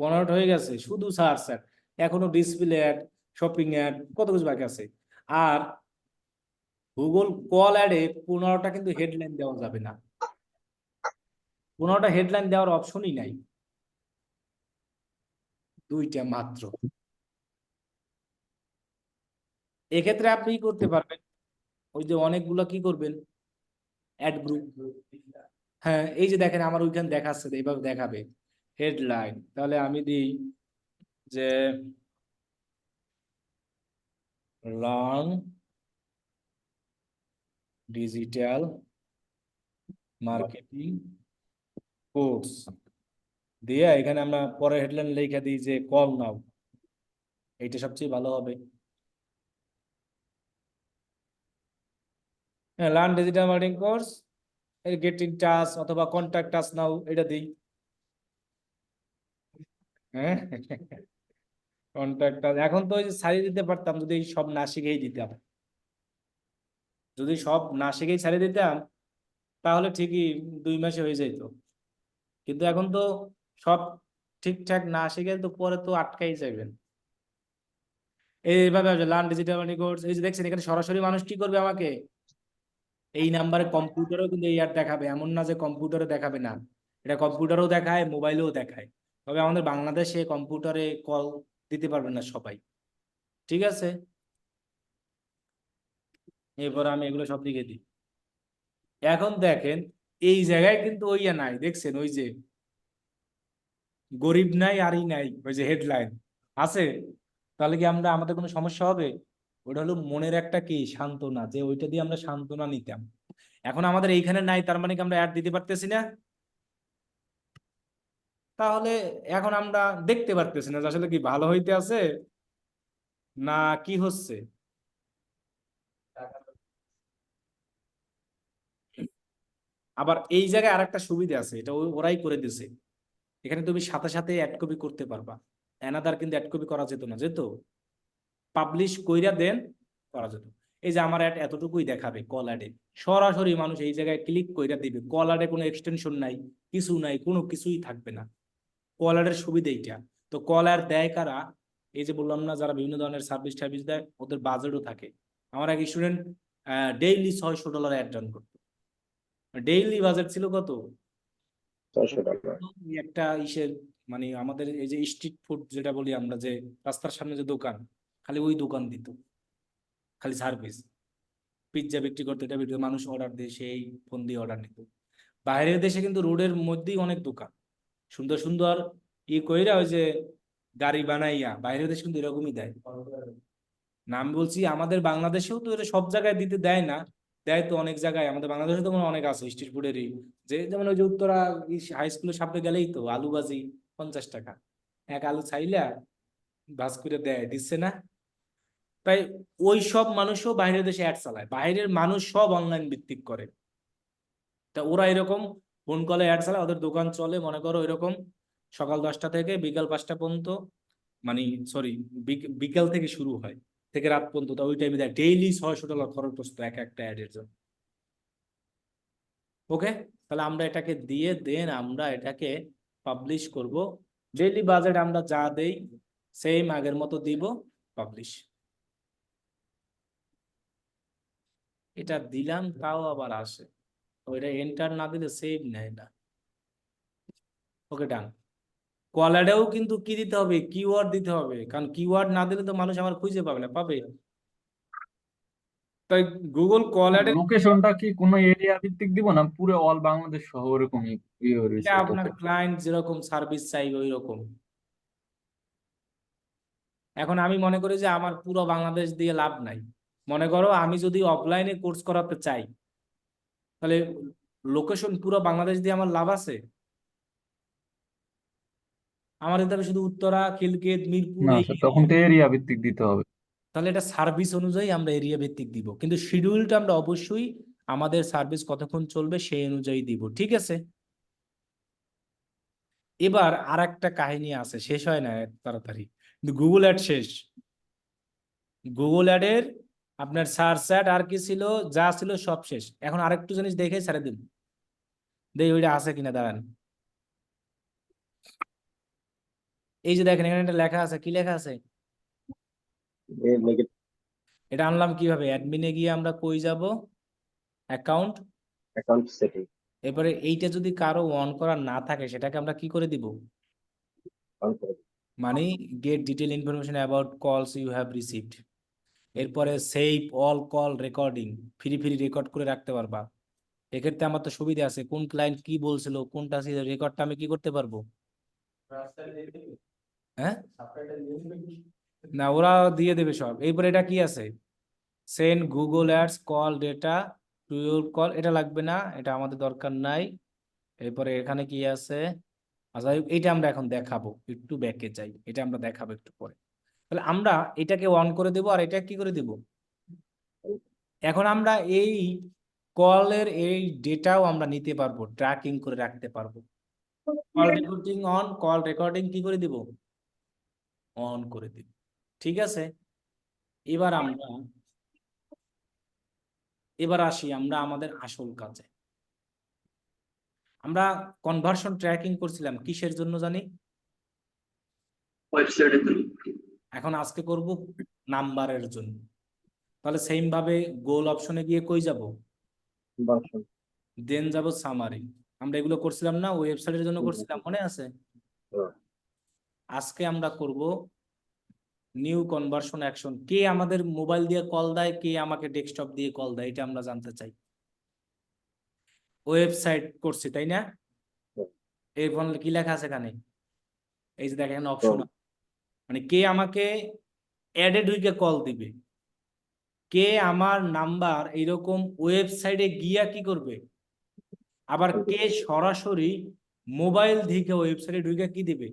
15টা হয়ে গেছে শুধু সার্চ অ্যাড, এখনো ডিসপ্লে অ্যাড, শপিং অ্যাড, কত কিছু বাকি আছে। আর গুগল কল অ্যাডে 15টা কিন্তু হেডলাইন দেওয়া যাবে না, 15টা হেডলাইন দেওয়ার অপশনই নাই, 2টা মাত্র। এক্ষেত্রে আপনি কি করতে পারবেন, ওই যে অনেকগুলো কি করবেন, অ্যাড গ্রুপ। হ্যাঁ, এই যে দেখেন আমার ওইখানে দেখাচ্ছে, এইভাবে দেখাবে হেডলাইন। তাহলে আমি দিই যে লং ডিজিটাল মার্কেটিং কোর্স দিয়ে এখানে আমরা পরে হেডলাইন লিখে দিই যে কল নাও, এইটা সবচেয়ে ভালো হবে। হ্যাঁ, learn digital marketing course, get in touch অথবা কন্ট্যাক্ট টাচ নাও, এটা দিই। হ্যাঁ, কন্ট্যাক্ট টাচ এখন তো ওই যে ছাড়িয়ে দিতে পারতাম যদি সব না শিখেই দিতাম, যদি সব না শিখেই ছাড়িয়ে দিতাম তাহলে ঠিকই 2 মাসে হয়ে যেত। কিন্তু এখন তো সব ঠিকঠাক না শিখে তো পরে তো আটকাই যাবেন। এইভাবে লার্ন ডিজিটাল মার্কেটিং কোর্স, এই যে দেখছেন এখানে সরাসরি মানুষ কি করবে আমাকে, এই নাম্বারে কম্পিউটারও কিন্তু এই অ্যাড দেখাবে, এমন না যে কম্পিউটারে দেখাবে না, এটা কম্পিউটারেও দেখায়, মোবাইলেও দেখায়। তবে আমাদের বাংলাদেশে কম্পিউটারে কল দিতে পারবে না সবাই, ঠিক আছে? এরপর আমি এগুলো সব লিখে দিই। এখন দেখেন এই জায়গায় কিন্তু ওইয়া নাই, দেখছেন ওই যে গরিব নাই আরই নাই, ওই যে হেডলাইন আছে। তাহলে কি আমরা আমাদের কোনো সমস্যা হবে? ওটা হলো মনের একটা কি সান্ত্বনা, যে ওইটা দিয়ে আমরা সান্ত্বনা নিতাম। এখন আমাদের এইখানে নাই, তার মানে কি আমরা অ্যাড দিতে পারতেছি না? তাহলে এখন আমরা দেখতে পারতেছি না যে আসলে কি ভালো হইতে আছে না কি হচ্ছে। আবার এই জায়গায় আরেকটা সুবিধা আছে, এটা ওরাই করে দিছে, এখানে তুমি সাথে সাথে অ্যাড কপি করতে পারবা। অ্যানাদার কিন্তু অ্যাড কপি করা যেত না, যেত? পাবলিশ কইরা দেন করা যেত। এই যে আমার অ্যাড এতটুকুই দেখাবে কল অ্যাডে, সরাসরি মানুষ এই জায়গায় ক্লিক কইরা দিবে। কল অ্যাডে কোনো এক্সটেনশন নাই, কিছু নাই, কোনো কিছুই থাকবে না। কল অ্যাডের সুবিধা এইটা। তো কল অ্যাড দেয় কারা, এই যে বললাম না, যারা বিভিন্ন ধরনের সার্ভিস টার্ভিস দেয়, ওদের বাজেটও থাকে। আমার এক স্টুডেন্ট ডেইলি $600 অ্যাড রান করতো। ডেইলি বাজেট ছিল কত, $600। এই একটা ইসের, মানে আমাদের এই যে স্ট্রিট ফুড যেটা বলি আমরা, যে রাস্তার সামনে যে দোকান, খালি ওই দোকান দিত, খালি সার্ভিস। পিৎজা বিক্রি করতে, এটা বিক্রি করতে, মানুষ অর্ডার দিয়ে সেই ফোন দিয়ে অর্ডার নিত। বাইরের দেশে কিন্তু রোডের মধ্যেই অনেক দোকান, সুন্দর সুন্দর কইরা ওই যে গাড়ি বানাইয়া, বাইরের দেশে কিন্তু এরকমই দেয়। না আমি বলছি আমাদের বাংলাদেশেও তো এটা সব জায়গায় দিতে দেয় না, দেয় তো অনেক জায়গায়। আমাদের বাংলাদেশে তো মনে হয় অনেক আছে স্ট্রিট ফুডেরই, যে যেমন ওই যে উত্তরা হাই স্কুলের সামনে গেলেই তো আলু ভাজি 50 টাকা, এক আলু চাইলা ভাজ করে দেয়, দিচ্ছে না? তাই ওই সব মানুষও বাইরের দেশে অ্যাড চালায়, বাইরের মানুষ সব অনলাইন ভিত্তিক করে। তা ওরা এরকম ফোন কলে অ্যাড চালায়, ওদের দোকান চলে মনে করো এরকম সকাল 10টা থেকে বিকাল 5টা পর্যন্ত, মানে সরি বিকাল থেকে শুরু হয় থেকে রাত পর্যন্ত, তো ওই টাইমে দেয় ডেইলি $600 খরচ এক একটা অ্যাডের জন্য। ওকে, তাহলে আমরা এটাকে দিয়ে দেন আমরা এটাকে পাবলিশ করব। ডেইলি বাজেট আমরা যা দেই সেম আগের মতো দিব, পাবলিশ। এটা দিলাম তাও আবার আসে, ওইটা এন্টার না দিলে সেভ নেয় না। ওকে ডান। কলারেও কিন্তু কি দিতে হবে, কিওয়ার্ড দিতে হবে, কারণ কিওয়ার্ড না দিলে তো মানুষ আমার খুঁজে পাবে না, পাবে? তাই গুগল কলারে, লোকেশনটা কি কোনো এরিয়া ভিত্তিক দিব না পুরো অল বাংলাদেশ সহ ওরকমই ইয়ে এটা রয়েছে আপনার এটাতে? ক্লায়েন্ট যেরকম সার্ভিস চাইবে ওই রকম। এখন আমি মনে করি যে আমার পুরো বাংলাদেশ দিয়ে লাভ নাই। মনে করো আমি যদি অফলাইনে কোর্স করাতে চাই, তাহলে লোকেশন পুরো বাংলাদেশ দিয়ে আমার লাভ আছে? আমার দিতে হবে শুধু উত্তরা, খিলক্ষেত, মিরপুর না এই স্যার, তখন area। তো এরিয়া ভিত্তিক দিতে হবে। তাহলে এটা সার্ভিস অনুযায়ী আমরা এরিয়া ভিত্তিক দিব, কিন্তু শিডিউলটা আমরা অবশ্যই আমাদের সার্ভিস কতক্ষণ চলবে সেই অনুযায়ী দিব, ঠিক আছে? এবার আর একটা কাহিনী আছে, শেষ হয় না এত তাড়াতাড়ি, কিন্তু গুগল অ্যাড শেষ। গুগল অ্যাডের আপনার সার্চ অ্যাড আর কি ছিল, যা ছিল সব শেষ। এখন আরেকটু জিনিস দেখে ছেড়ে দিন, দেখি ওইটা আছে কিনা, দাঁড়ান। এই যে দেখেন এখানে একটা লেখা আছে, কি লেখা আছে? নেগেটিভ এটা আনলাম কিভাবে? অ্যাডমিনে গিয়ে আমরা কই যাব, অ্যাকাউন্ট। অ্যাকাউন্ট সেটিং এরপরে এইটা যদি কারো অন করা না থাকে সেটাকে আমরা কি করে দিব, অন করে দিন। মানে গেট ডিটেল ইনফরমেশন অ্যাবাউট কলস ইউ হ্যাভ রিসিভড। এরপরে save all call recording, free free record করে রাখতে পারবা। এক্ষেত্রে আমার তো সুবিধা আছে, কোন ক্লায়েন্ট কি বলছিল কোনটা রেকর্ডটা আমি কি করতে পারবো। হ্যাঁ, না ওরা দিয়ে দেবে সব। এরপরে এটা কি আছে, send Google ads call data to your call, এটা লাগবে না, এটা আমাদের দরকার নাই। এরপরে এখানে কি আছে, আচ্ছা এইটা আমরা এখন দেখাবো, একটু ব্যাকে যাই, এটা আমরা দেখাবো একটু পরে। তাহলে আমরা এটাকে অন করে দেবো, আর এটা কি করে দেব। এখন আমরা এই কলের এই ডেটাও আমরা নিতে পারবো, ট্র্যাকিং করে রাখতে পারবো। Call recording on, call recording কি করে দিব, অন করে দিব, ঠিক আছে? এবার আমরা এবার আসি আমরা আমাদের আসল কাজে। আমরা কনভার্সন ট্র্যাকিং করছিলাম কিসের জন্য জানি, ওয়েবসাইটের জন্য। এখন আজকে করব নাম্বারের জন্য। তাহলে সেম ভাবে গোল অপশনে গিয়ে কই যাব, কনভার্সন দেন যাব সামারি। আমরা এগুলো করছিলাম না, ওয়েবসাইটের জন্য করছিলাম, মনে আছে? আজকে আমরা করব নিউ কনভার্সন অ্যাকশন। কে আমাদের মোবাইল দিয়ে কল দেয়, কে আমাকে ডেস্কটপ দিয়ে কল দেয়, এটা আমরা জানতে চাই। ওয়েবসাইট করছি তাই না? এর ফলে কি লেখা আছে এখানে, এই যে দেখেন অপশন, মানে কে আমাকে অ্যাডে ঢুকে কল দিবে, কে আমার নাম্বার এইরকম ওয়েবসাইটে গিয়া কি করবে, আবার কে সরাসরি মোবাইল থেকে ওয়েবসাইটে ঢুকে কি দিবে।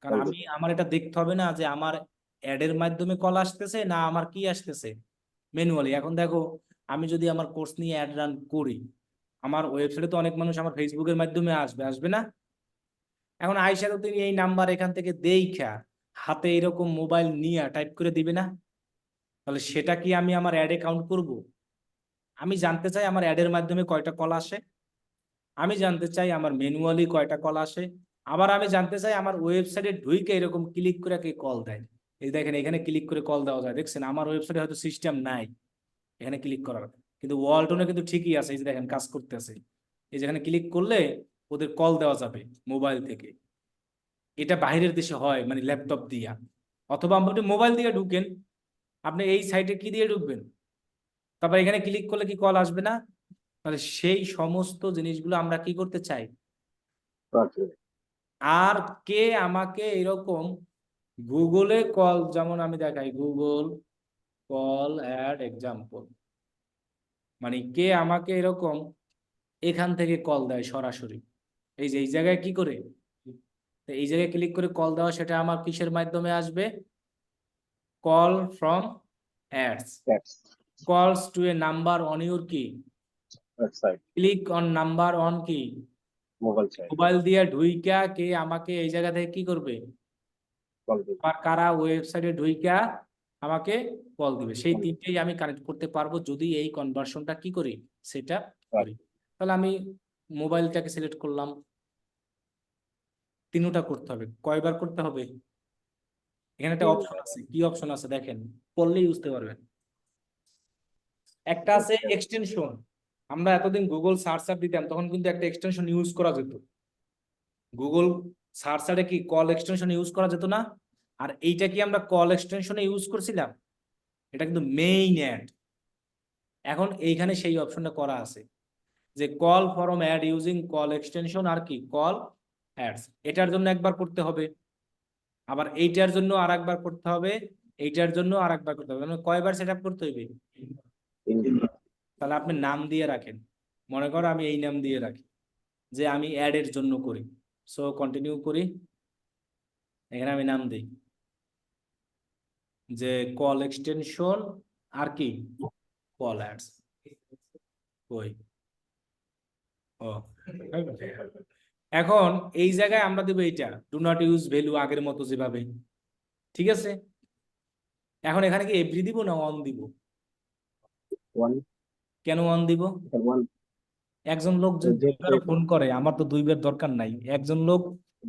কারণ আমার এটা দেখতে হবে না যে আমার অ্যাডের মাধ্যমে কল আসতেছে না আমার কি আসতেছে ম্যানুয়ালি। এখন দেখো আমি যদি আমার কোর্স নিয়ে অ্যাড রান করি, আমার ওয়েবসাইটে তো অনেক মানুষ আমার ফেসবুকের মাধ্যমে আসবে, আসবে না? এখন আইসা তো তুমি এই নাম্বার এখান থেকে দেইখা হাতে এরকম মোবাইল নিয়ে টাইপ করে দিবে না? তাহলে সেটা কি আমি আমার অ্যাডে কাউন্ট করব? আমি জানতে চাই আমার অ্যাডের মাধ্যমে কয়টা কল আসে, আমি জানতে চাই আমার ম্যানুয়ালি কয়টা কল আসে, আবার আমি জানতে চাই আমার ওয়েবসাইটে ঢুইকে এরকম ক্লিক করে কে কল দেয়। এই দেখেন এখানে ক্লিক করে কল দেওয়া যায়, দেখছেন? আমার ওয়েবসাইটে হয়তো সিস্টেম নাই এখানে ক্লিক করার, কিন্তু ওয়ালটনে কিন্তু ঠিকই আছে, এই যে দেখেন কাজ করতেছে। এই যেখানে ক্লিক করলে ওদের কল দেওয়া যাবে মোবাইল থেকে। এটা বাইরের দেশে হয়, মানে ল্যাপটপ দিয়া, অথবা আপনি মোবাইল দিয়ে ঢুকেন, আপনি এই সাইটে কি দিয়ে ঢুকবেন, তারপর এখানে ক্লিক করলে কি কল আসবে না? তাহলে সেই সমস্ত জিনিসগুলো আমরা কি করতে চাই। আর কে আমাকে এরকম গুগলে কল, যেমন আমি দেখাই গুগল কল অ্যাড এক্সাম্পল, মানে কে আমাকে এরকম এখান থেকে কল দেয় সরাসরি, এই যে এই জায়গায় কি করে, তো এই জায়গায় ক্লিক করে কল দেওয়া, সেটা আমার কিসের মাধ্যমে আসবে, call from ads, calls to a number on your কি, website click on number on কি মোবাইল সাইট মোবাইল দিয়ে ঢুইকা কে আমাকে এই জায়গা থেকে কি করবে, কল দিবে আমার কারা ওয়েবসাইটে ঢুইকা আমাকে কল দিবে, সেই তিনটেই আমি কানেক্ট করতে পারবো যদি এই কনভার্সনটা কি করি, সেটা করি। তাহলে আমি মোবাইলটাকে সিলেক্ট করলাম, তিনটা করতে হবে, কয়বার করতে হবে? এখানে একটা অপশন আছে, কি অপশন আছে দেখেন, পড়লেই বুঝতে পারবেন। একটা আছে এক্সটেনশন, আমরা এতদিন গুগল সার্চ আপ দিতাম তখন কিন্তু একটা এক্সটেনশন ইউজ করা যেত, গুগল সার্চারে কি কল এক্সটেনশন ইউজ করা যেত না? আর এইটা কি আমরা কল এক্সটেনশনে ইউজ করছিলাম? এটা কিন্তু মেইন অ্যাড। এখন এইখানে সেই অপশনটা করা আছে যে call from ad using call extension আর কি কল অ্যাডস, এটার জন্য একবার করতে হবে, আবার এইটার জন্য আর একবার করতে হবে, এইটার জন্য আর একবার করতে হবে, মানে কয়বার সেট আপ করতে হবে? তাহলে আপনি নাম দিয়ে রাখেন, মনে করো আমি এই নাম দিয়ে রাখি যে আমি অ্যাড এর জন্য করি, সো কন্টিনিউ করি, এখানে আমি নাম দিই যে কল এক্সটেনশন আর কি কল অ্যাডস। ওই ও এখন এই জায়গায় আমরা দেবো এইটা ডু নট ইউজ ভ্যালু আগের মতো যেভাবে, ঠিক আছে? এখন এখানে কি এভরি দিব না অন দিব? ওয়ান কেন অন দিব? ওয়ান একজন লোক যদি দুইবার ফোন করে, আমার তো দুইবার দরকার নাই, একজন লোক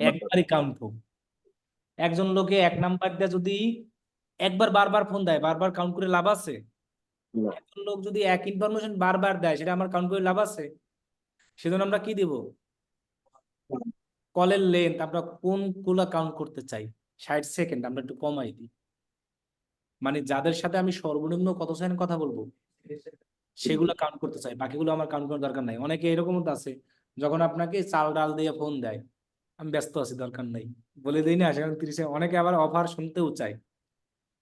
একবারই কাউন্ট হোক। একজন লোকে এক নাম্বার দিয়ে যদি একবার বারবার ফোন দেয়, বারবার কাউন্ট করে লাভ আছে? একজন লোক যদি এক ইনফরমেশন বারবার দেয়, সেটা আমার কাউন্ট করে লাভ আছে? সেজন্য আমরা কি দিব, কলের লেন্থ আমরা কোনগুলা কাউন্ট করতে চাই 60 সেকেন্ড আমরা একটু কমাই দিই, মানে যাদের সাথে আমি সর্বনিম্ন কত সেকেন্ড কথা বলবো সেগুলো কাউন্ট করতে চাই, বাকিগুলো আমার কাউন্ট করার দরকার নাই। অনেকে এরকম আছে যখন আপনাকে চাল ডাল দিয়ে ফোন দেয়, আমি ব্যস্ত আছি দরকার নাই বলে দিই না, সেখানে 30 অনেকে আবার অফার শুনতেও চায়,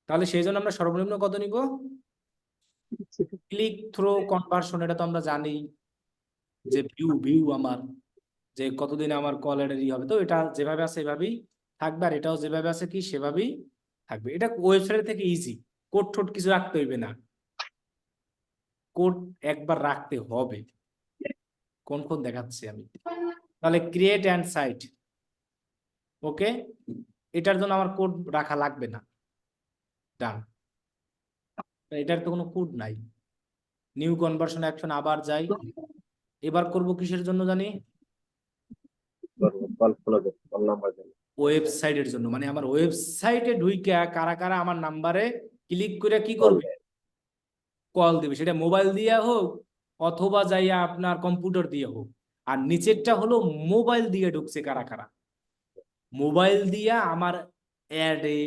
তাহলে সেই জন্য আমরা সর্বনিম্ন কত নিব? ক্লিক থ্রো কনভার্সন, এটা তো আমরা জানি যে ভিউ ভিউ আমার যে কতদিন আমার কল এডারি হবে, তো এটা যেভাবে আছে এভাবেই থাকবে, আর এটাও যেভাবে আছে কি সেভাবেই থাকবে। এটা ওয়েবসাইট থেকে ইজি, কোড টোড কিছু রাখতে হইবে না, কোড একবার রাখতে হবে, কোন কোন দেখাচ্ছি আমি। তাহলে ক্রিয়েট অ্যান্ড সাইট, ওকে, এটার জন্য আমার কোড রাখা লাগবে না, ডান। এটার তো কোনো কোড নাই। নিউ কনভার্সন অ্যাকশন, আবার যাই, এবার করব কিসের জন্য জানি, কল ফলো দেবে কল নাম্বার দেবে ওয়েবসাইটের জন্য, মানে আমার ওয়েবসাইটে ঢুইকা কারা কারা আমার নাম্বারে ক্লিক করে কি করবে, কল দিবে, সেটা মোবাইল দিয়ে হোক অথবা যাইয়া আপনার কম্পিউটার দিয়ে হোক। আর নিচেরটা হলো মোবাইল দিয়ে ঢুকছে কারা কারা, মোবাইল দিয়া আমার অ্যাডে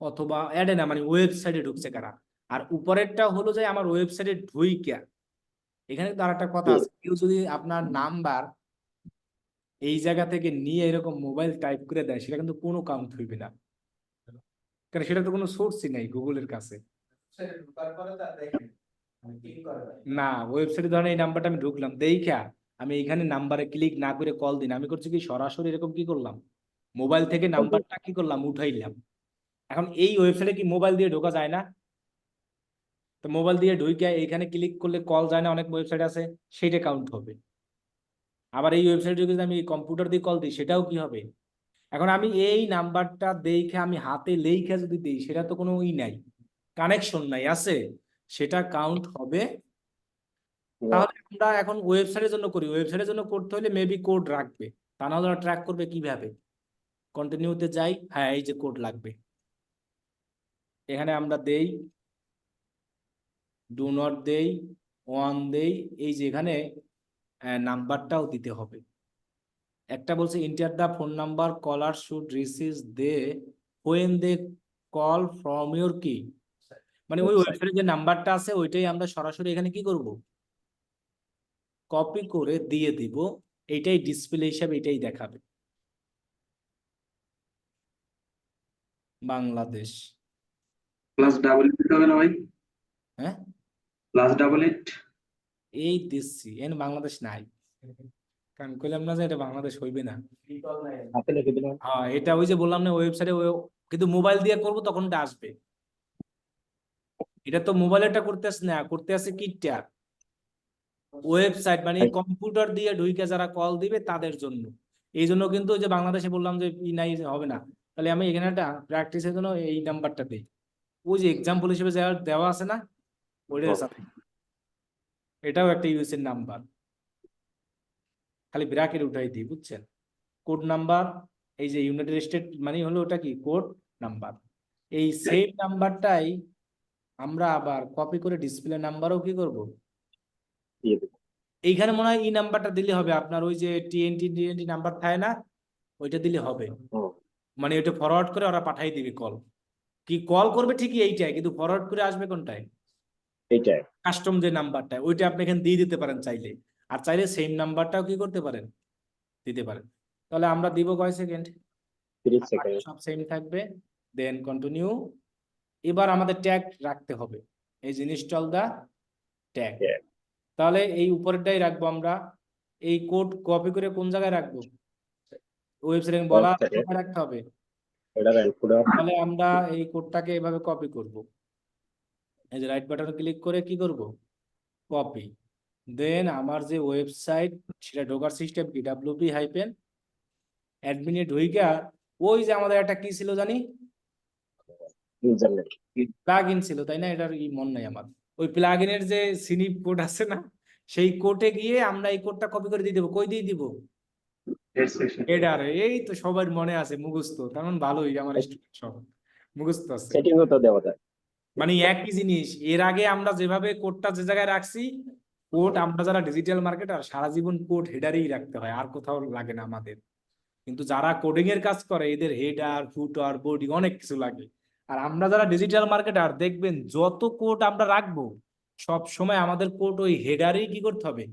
অথবা অ্যাডে না মানে ওয়েবসাইটে ঢুকছে কারা। আর উপরেরটা হলো যে আমার ওয়েবসাইটে ঢুইকা, এখানে তো আর একটা কথা আছে, কেউ যদি আপনার নাম্বার এই জায়গা থেকে নিয়ে এরকম মোবাইল টাইপ করে দেয়, সেটা কিন্তু কোনো কাউন্ট হইবে না, কারণ সেটা তো কোনো সোর্সই নাই গুগলের কাছে। না, ওয়েবসাইটে ধরেন এই নাম্বারটা আমি ঢুকলাম দেখা আমি এইখানে নাম্বারে ক্লিক না করে কল দিন, আমি করছি কি সরাসরি এরকম কি করলাম, মোবাইল থেকে নাম্বারটা কি করলাম উঠাইলাম। এখন এই ওয়েবসাইটে কি মোবাইল দিয়ে ঢোকা যায় না? তো মোবাইল দিয়ে ঢুকে এইখানে ক্লিক করলে কল যায় না, অনেক ওয়েবসাইট আছে, সেইটা কাউন্ট হবে। আবার এই ওয়েবসাইটে যদি আমি কম্পিউটার দিয়ে কল দিই সেটাও কি হবে। এখন আমি এই নাম্বারটা দেখে আমি হাতে লেখা যদি দিই, সেটা তো কোনো ই নাই, কানেকশন নাই, আছে, সেটা কাউন্ট হবে। তাহলে আমরা এখন ওয়েবসাইটের জন্য করি, ওয়েবসাইটের জন্য করতে হলে মেবি কোড রাখবে, তা না হলে ট্র্যাক করবে কিভাবে। কন্টিনিউতে যাই, হ্যাঁ এই যে কোড লাগবে, এখানে আমরা দেই ডু নট দেই, ওয়ান দেই, এই যে এখানে নাম্বারটাও দিতে হবে। একটা বলছে enter the phone number caller should receive they when they call from your কি, মানে ওই ওয়েবসাইটে যে নাম্বারটা আছে ওইটাই আমরা সরাসরি এখানে কি করব, কপি করে দিয়ে দিব, এইটাই ডিসপ্লে হিসাবে এটাই দেখাবে বাংলাদেশ। প্লাস ডাবল ইট হবে না ভাই? হ্যাঁ প্লাস ডাবল ইট এই দিচ্ছি, এন বাংলাদেশ নাই, কারণ কইলাম না যে এটা বাংলাদেশ হইবে না। হাতে লিখে দিলাম হ্যাঁ এটা ওই যে বললাম না ওয়েবসাইটে, কিন্তু মোবাইল দিয়ে করবো তখন এটা আসবে, এটা তো মোবাইলেরটা করতে আসে না, করতে আসে কিটটা, ওয়েবসাইট মানে কম্পিউটার দিয়ে ঢুকে যারা কল দিবে তাদের জন্য। এই জন্য কিন্তু ওই যে বাংলাদেশে বললাম যে নাই হবে না, তাহলে আমি এখানে একটা প্র্যাকটিসের জন্য এই নাম্বারটা দিই, ওই যে এক্সাম্পল হিসেবে দেওয়া আছে না ওইটার সাথে। এটাও একটা ইউএসএর নাম্বার, খালি ব্র্যাকেট উঠাই দিই, বুঝছেন? কোড নাম্বার, এই যে ইউনাইটেড স্টেট মানে হলো ওটা কি কোড নাম্বার। এই সেম নাম্বারটাই আমরা আবার কপি করে ডিসপ্লে নাম্বারও কি করব, দিয়ে দেবো। এইখানে মনে হয় ই নাম্বারটা দিলে হবে, আপনার ওই যে টিএনটি নাম্বার থাকে না, ওইটা দিলে হবে। হুম, মানে ওইটা ফরওয়ার্ড করে ওরা পাঠাই দিবে কল, কি কল করবে ঠিকই এইটাই, কিন্তু ফরওয়ার্ড করে আসবে কোনটায়, এইটাই। কাস্টম যে নাম্বারটা ওইটা আপনি এখানে দিয়ে দিতে পারেন চাইলে, আর চাইলে সেম নাম্বারটাও কি করতে পারেন, দিতে পারেন। তাহলে আমরা দিব কয় সেকেন্ড, 30 সেকেন্ড। সব সেম থাকবে, দেন কন্টিনিউ। এবার আমাদের ট্যাগ রাখতে হবে, এই যে ইনস্টল দা ট্যাগ। Tag. তাহলে এই উপরেরটাই রাখবো আমরা। এই কোড কপি করে কোন জায়গায় রাখবো, ওয়েবসাইটে বলা আছে Website এ। কোথায় রাখতে হবে। এটা ইনপুট তাহলে আমরা এই কোডটাকে এভাবে কপি করব, এই যে রাইট বাটনে ক্লিক করে কি করব, কপি। দেন আমার যে ওয়েবসাইট সেটা ঢোকার সিস্টেম কি, wp-admin ঢুইকা ওই যে আমাদের একটা কি ছিল জানি, ইউজার নেম। প্লাগ ইন ছিল তাই না, এটার মন নাই আমার। ওই প্লাগ ইনের যে সিনিপ কোড আছে না, সেই কোডে গিয়ে আমরা এই কোডটা কপি করে দিয়ে দেবো, কই দিয়ে দিব, হেড সেকশন। হেডারে। এই তো সবার মনে আছে মুখস্থ, তেমন ভালোই আমার স্টুডেন্ট সব মুখস্থ আছে। সেটিংও তো দেওয়া যায়। মানে একই জিনিস, এর আগে আমরা যেভাবে কোডটা যে জায়গায় রাখছি, কোড আমরা যারা ডিজিটাল মার্কেটার সারা জীবন কোড হেডারেই রাখতে হয়, আর কোথাও লাগে না আমাদের। কিন্তু যারা কোডিং এর কাজ করে এদের হেডার ফুটার বডি অনেক কিছু লাগে। আর আমরা যারা ডিজিটাল মার্কেটার দেখবেন যত কোড আমরা রাখবো সব সময় আমাদের কোড ওই হেডারেই কি করতে হবে,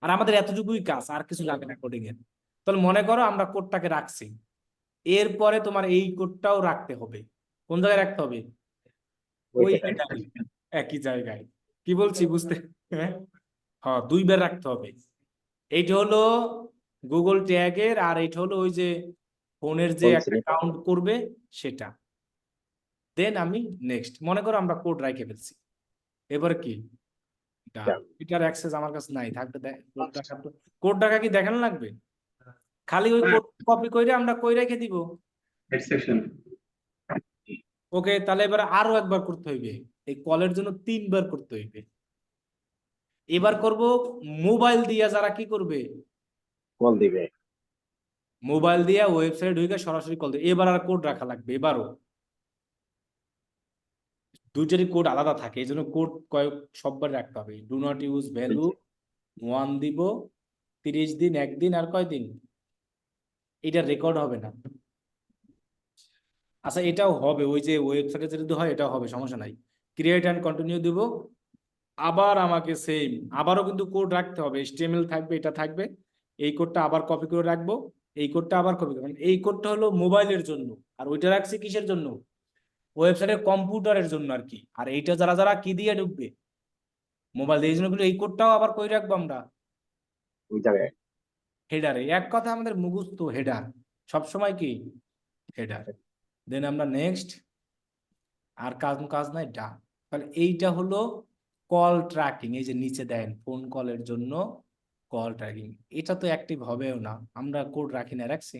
আর আমাদের এতটুকুই কাজ, আর কিছু লাগে না কোডিং এর। তাহলে মনে করো আমরা কোডটাকে রাখছি, এরপরে তোমার এই কোডটাও রাখতে হবে, কোন জায়গায় রাখতে হবে, ওই হেডারে, একই জায়গায়। কি বলছি বুঝতে, হ্যাঁ হ্যাঁ, দুইবার রাখতে হবে। এইটা হলো গুগল ট্যাগের, আর এইটা হলো ওই যে ফোনের যে একটা কাউন্ট করবে সেটা। দেন আমি নেক্সট, মনে করো আমরা কোড রাখে ফেলছি, এবার কি এটার অ্যাক্সেস আমার কাছে নাই, থাকবে কোড রাখা কি দেখানো লাগবে, খালি ওই কোড কপি করে আমরা কই রেখে দিব। Head section. ওকে, তাহলে এবার আরো একবার করতে হইবে, এই কলের জন্য 3বার করতে হইবে। এবার করব মোবাইল দিয়া, যারা কি করবে, কল দিবে। মোবাইল দিয়া ওয়েবসাইটে ঢুকে সরাসরি কল দেবে। এবার আর কোড রাখা লাগবে, এবারও দুইটারই কোড আলাদা থাকে, এই জন্য কোড কয়েক সববার রাখতে হবে। ডু নট ইউজ ভ্যালু 1 দিব, 30 দিন, 1 দিন, আর কয়দিন, এটা রেকর্ড হবে না। আচ্ছা এটাও হবে, ওই যে ওয়েবসাইটে যদি হয় এটাও হবে, সমস্যা নাই। ক্রিয়েট অ্যান্ড কন্টিনিউ দিব, আবার আমাকে সেম, আবারও কিন্তু কোড রাখতে হবে, HTML থাকবে, এটা থাকবে, এই কোডটা আবার কপি করে রাখবো, এই কোডটা আবার কপি করবো। এই কোডটা হলো মোবাইলের জন্য, আর ওইটা রাখছি কিসের জন্য, ওয়েবসাইটের কম্পিউটারের জন্য আর কি। আর এইটা যারা যারা কি দিয়ে ঢুকবে, মোবাইল দিয়ে, এই জন্য কিন্তু এই কোডটাও আবার কই রাখবো আমরা, ওই জায়গায়। হেডারে। এক কথা আমাদের মুখস্থ হেডার, সবসময় কি হেডার। দেন আমরা নেক্সট, আর কাজ নাই, ডান। তাহলে এইটা হলো কল ট্র্যাকিং, এই যে নিচে দেন ফোন কলের জন্য কল ট্র্যাকিং। এটা তো অ্যাক্টিভ হবেও না, আমরা কোড রাখি না, রাখছি।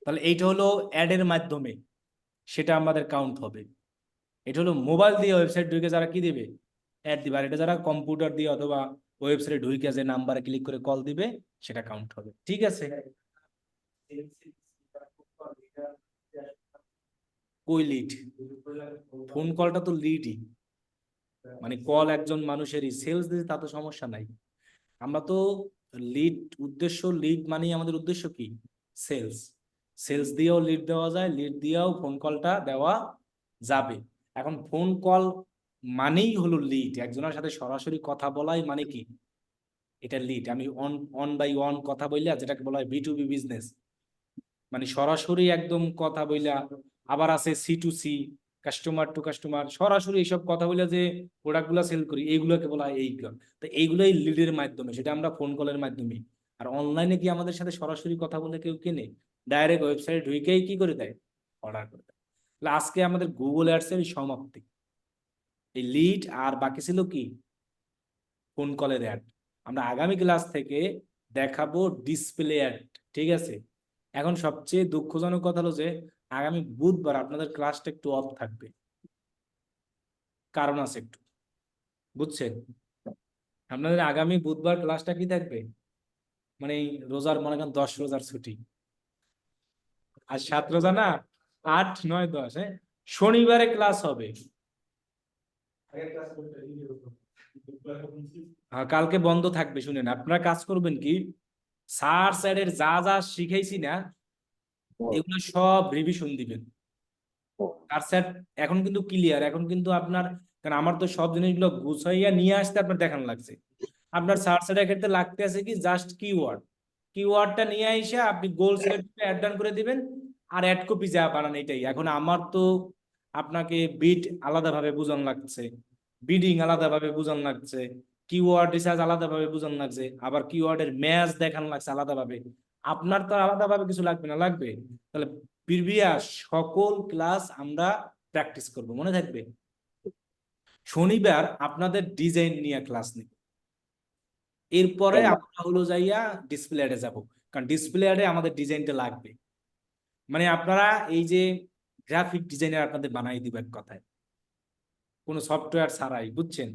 তাহলে এইটা হলো অ্যাডের মাধ্যমে, সেটা আমাদের কাউন্ট হবে। এটা হলো মোবাইল দিয়ে ওয়েবসাইট ঢুকে যারা কি দিবে, অ্যাড দিবে। আর এটা যারা কম্পিউটার দিয়ে অথবা ওয়েবসাইটে ঢুকে যে নাম্বারে ক্লিক করে কল দিবে সেটা কাউন্ট হবে, ঠিক আছে। কই লিড, ফোন কলটা তো লিডই, মানে কল একজন মানুষেরই, সেলস দিতে তা তো সমস্যা নাই। আমরা তো লিড, উদ্দেশ্য লিড মানে আমাদের উদ্দেশ্য কি, সেলস। সেলস দিয়েও লিড দেওয়া যায়, লিড দিয়েও ফোন কলটা দেওয়া যাবে। এখন ফোন কল মানেই হলো লিড, একজনের সাথে সরাসরি কথা বলাই মানে কি, এটা লিড। আমি অন বাই ওয়ান কথা বললা, যেটাকে বলা হয় B2B বিজনেস, মানে সরাসরি একদম কথা বইলা। আবার আছে C2C, কাস্টমার টু কাস্টমার, সরাসরি এইসব কথা বলে যে প্রোডাক্ট গুলা সেল করি, এইগুলোকে বলা হয় এইগুলো। তো এইগুলোই লিডের মাধ্যমে, সেটা আমরা ফোন কলের মাধ্যমে। আর অনলাইনে কি আমাদের সাথে সরাসরি কথা বলে কেউ কেনে, ডাইরেক্ট ওয়েবসাইট ঢুকেই কি করে দেয়, অর্ডার করে দেয়। তাহলে আজকে আমাদের গুগল অ্যাডস এর সমাপ্তি, এই লিড আর বাকি ছিল কি ফোন কলের অ্যাড। আমরা আগামী ক্লাস থেকে দেখাবো ডিসপ্লে অ্যাড, ঠিক আছে? এখন সবচেয়ে দুঃখজনক কথা হলো যে আগামী বুধবার আপনাদের ক্লাসটা একটু অফ থাকবে, কারণ আছে একটু, বুঝছেন? আপনাদের আগামী বুধবার ক্লাসটা কি থাকবে, মানে এই রোজার মনে করেন 10 রোজার ছুটি, আর 7 রোজা না, 8, 9, 10, হ্যাঁ, শনিবারে ক্লাস হবে। হ্যাঁ, কালকে বন্ধ থাকবে। শুনেন, আপনারা কাজ করবেন কি, স্যার স্যারের যা যা শিখাইছি না, হুম, এগুলো সব রিভিশন দিবেন। হুম, আর স্যার এখন কিন্তু ক্লিয়ার, এখন কিন্তু আপনার, কারণ আমার তো সব জিনিসগুলো গুছাইয়া নিয়ে আসতে আপনার দেখানো লাগছে। আপনার সার্চ এর ক্ষেত্রে লাগতে আছে কি, জাস্ট কিওয়ার্ড, কিওয়ার্ডটা নিয়ে এসে আপনি গোল সিলেক্ট অ্যাড ডান করে দিবেন, আর অ্যাড কপি যা বানান এটাই। এখন আমার তো আপনাকে বিট আলাদাভাবে বোঝানো লাগছে, বিডিং আলাদাভাবে বোঝানো লাগছে, কিওয়ার্ড রিসার্চ আলাদাভাবে বোঝানো লাগছে, আবার কিওয়ার্ডের ম্যাচ দেখানো লাগছে আলাদাভাবে। আপনার তো আলাদাভাবে কিছু লাগবে না, লাগবে? তাহলে প্রিভিয়াস সকল ক্লাস আমরা প্র্যাকটিস করব, মনে থাকবে। শনিবার আপনাদের ডিজাইন নিয়ে ক্লাস নিব, এরপরে ক্যানভা। আমরা হলো যাইয়া ডিসপ্লে অ্যাডে যাব, কারণ ডিসপ্লে অ্যাডে আমাদের ডিজাইনটা লাগবে। মানে আপনারা এই যে গ্রাফিক ডিজাইনার আপনাদের বানাই দিবেন কথায়, কোনো সফটওয়্যার ছাড়াই, বুঝছেন?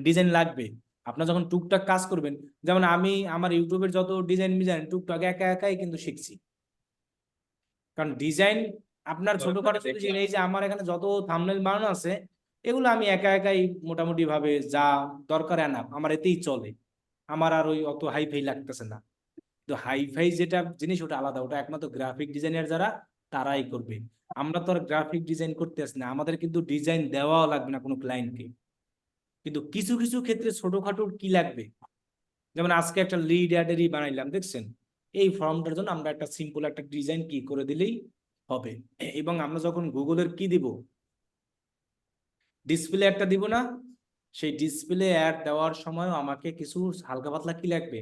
ডিজাইন লাগবে। আপনারা যখন টুকটাক কাজ করবেন, যেমন আমি আমার ইউটিউবের যত ডিজাইন মিজাইন টুকটাক একা একাই কিন্তু শিখছি, কারণ ডিজাইন আপনার ছোটখাটো জিনিস, এই যে আমার এখানে যত থাম্বনেল বানানো আছে, এগুলো আমি একা একাই মোটামুটি ভাবে যা দরকার এনাফ আমার এতেই চলে, আমার আর ওই অত হাইফাই লাগতেছে না। তো হাইফাই যেটা জিনিস ওটা আলাদা, ওটা একমাত্র গ্রাফিক ডিজাইনার যারা তারাই করবে। আমরা তো আর গ্রাফিক ডিজাইন করতে আসি না, আমাদের কিন্তু ডিজাইন দেওয়াও লাগবে না কোনো ক্লায়েন্টকে। কিন্তু কিছু কিছু ক্ষেত্রে ছোটখাটো কি লাগবে, যেমন আজকে একটা লিড অ্যাডেরই বানাইলাম, দেখছেন? এই ফর্মটার জন্য আমরা একটা সিম্পল একটা ডিজাইন কি করে দিলেই হবে। এবং আমরা যখন গুগলের কি দিব, ডিসপ্লে একটা দিব না, সেই ডিসপ্লে অ্যাড দেওয়ার সময় আমাকে কিছু হালকা পাতলা কি লাগবে,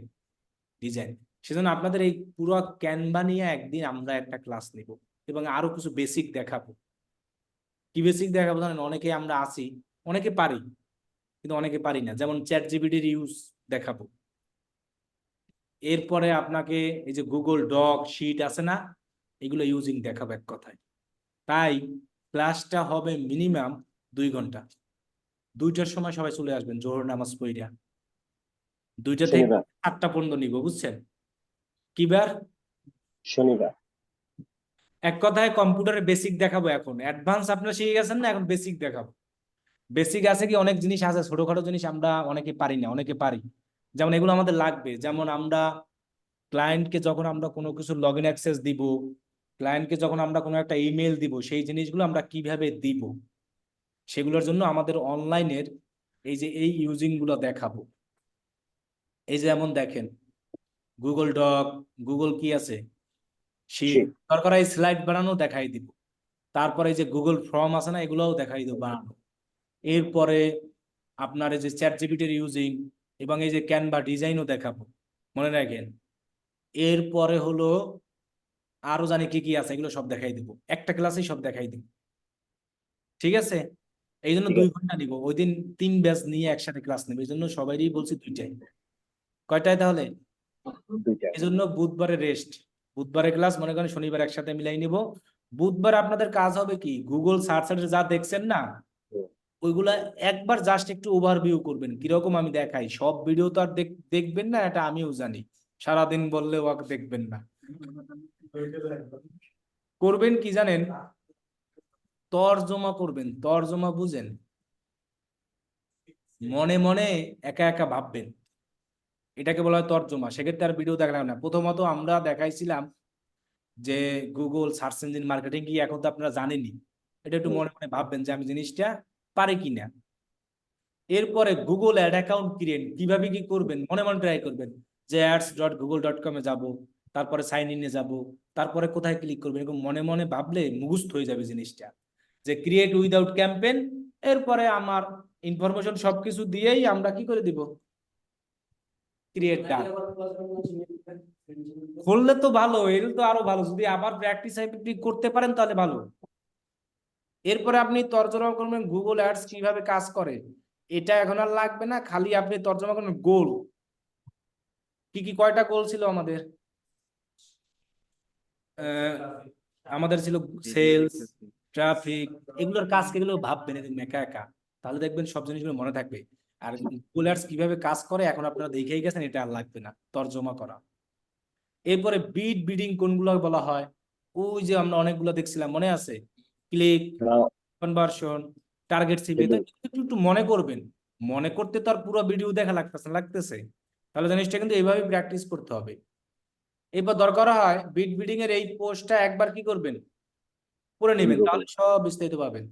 ডিজাইন। সেজন্য আপনাদের এই পুরো ক্যানভা নিয়ে একদিন আমরা একটা ক্লাস নিব, এবং আরো কিছু বেসিক দেখাবো। কি বেসিক দেখাবো জানেন? অনেকে আমরা আছি, অনেকে পারি, কিন্তু অনেকে পারি না, যেমন চ্যাট জিপিটির ইউজ দেখাবো। এরপরে আপনাকে এই যে গুগল ডক শিট আছে না, এগুলো ইউজিং দেখাবো এক কথায়। তাই ক্লাসটা হবে মিনিমাম 2 ঘন্টা। 2টার সময় সবাই চলে আসবেন, জোহর নামাজ পড়িয়া 2টা থেকে শনিবার। 8টা পর্যন্ত নিব, বুঝছেন? কিবার শনিবার। এক কথায় কম্পিউটারের বেসিক দেখাবো। এখন অ্যাডভান্স আপনারা শিখে গেছেন না, এখন বেসিক দেখাবো। বেসিক আছে কি, অনেক জিনিস আছে ছোটখাটো জিনিস আমরা অনেকে পারি না, অনেকে পারি। যেমন এগুলো আমাদের লাগবে, যেমন আমরা ক্লায়েন্টকে যখন আমরা কোনো কিছু লগ ইন অ্যাক্সেস দিব, ক্লায়েন্টকে যখন আমরা কোনো একটা ইমেল দিব, সেই জিনিসগুলো আমরা কিভাবে দিব, সেগুলোর জন্য আমাদের অনলাইনের এই যে এই ইউজিং গুলো দেখাবো। এই যে যেমন দেখেন, গুগল ডক, গুগল কি আছে, শিট, শীত। দরকার এই স্লাইড বানানো দেখাই দিব। তারপরে এই যে গুগল ফর্ম আছে না, এগুলোও দেখাই দিব বানানো। এরপরে আপনার এই যে চ্যাট জিপিটির ইউজিং, এবং এই যে ক্যানভা ডিজাইনও দেখাবো, মনে রাখেন। এরপরে হলো আরো জানি কি কি আছে, এগুলো সব দেখাই দিব, একটা ক্লাসেই সব দেখাই দিব, ঠিক আছে? এই জন্য ঠিক 2 আছে। ঘন্টা নিব, ওই দিন 3 ব্যাচ নিয়ে একসাথে ক্লাস নেব, এই জন্য সবাইরই বলছি 2টায়। কয়টায় তাহলে? 2টায়। এই জন্য বুধবারে রেস্ট, বুধবারে ক্লাস, মনে করেন শনিবার একসাথে মিলাই নিব। বুধবার আপনাদের কাজ হবে কি, গুগল সার্চের যা দেখছেন না, হুম, ওইগুলা একবার জাস্ট একটু ওভারভিউ করবেন, কিরকম আমি দেখাই। সব ভিডিও তো আর দেখবেন না, এটা আমিও জানি, সারাদিন বললে ওয়াক দেখবেন না। করবেন কি জানেন, তর্জমা করবেন, তর্জমা বুঝেন, মনে মনে একা একা ভাববেন, এটাকে বলা হয় তর্জমা। সেক্ষেত্রে আর ভিডিও দেখালাম না। প্রথমত আমরা দেখাইছিলাম যে গুগল সার্চ ইঞ্জিন মার্কেটিং কি, এখন তো আপনারা জানেনই, এটা একটু হুম, মনে মনে ভাববেন যে আমি জিনিসটা পারি কিনা। এরপরে গুগল অ্যাড অ্যাকাউন্ট ক্রিয়েট কিভাবে কি করবেন, মনে মনে ট্রাই করবেন, যে ads.google.com এ যাব, তারপরে সাইন ইনে যাব, তারপরে কোথায় ক্লিক করবেন, এরকম মনে মনে ভাবলে মুখস্থ হয়ে যাবে জিনিসটা, যে ক্রিয়েট উইদাউট ক্যাম্পেইন। এরপরে আমার ইনফরমেশন সবকিছু দিয়েই আমরা কি করে দিব, ক্রিয়েট ডান। করলে তো ভালো, এর তো আরো ভালো, যদি আবার প্র্যাকটিস করতে পারেন তাহলে ভালো। এরপরে আপনি তর্জমা করবেন গুগল অ্যাডস কিভাবে কাজ করে, এটা এখন আর লাগবে না, খালি আপনি তর্জমা করবেন গোল। কি কয়টা গোল ছিল আমাদের? আমাদের ছিল সেলস, ট্রাফিক, এগুলোর কাজ এগুলো ভাববেন এরকম একা একা, তাহলে দেখবেন সব জিনিসগুলো মনে থাকবে। আর গুগল অ্যাডস কিভাবে কাজ করে এখন আপনারা দেখেই গেছেন, এটা আর লাগবে না তর্জমা করা। এরপরে বিডিং কোনগুলো বলা হয়, ওই যে আমরা অনেকগুলো দেখছিলাম, মনে আছে? ক্লিক, কনভার্সন, টার্গেট সিপি, এগুলো। একটু একটু মনে করবেন। মনে করতে তো আর পুরো ভিডিও দেখা লাগতেছে, তাহলে জিনিসটা কিন্তু এইভাবে প্র্যাকটিস করতে হবে। এরপর দরকার হয় বিডিং এর এই পোস্টটা একবার কি করবেন, করে নেবেন, তাহলে সব বিস্তারিত পাবেন।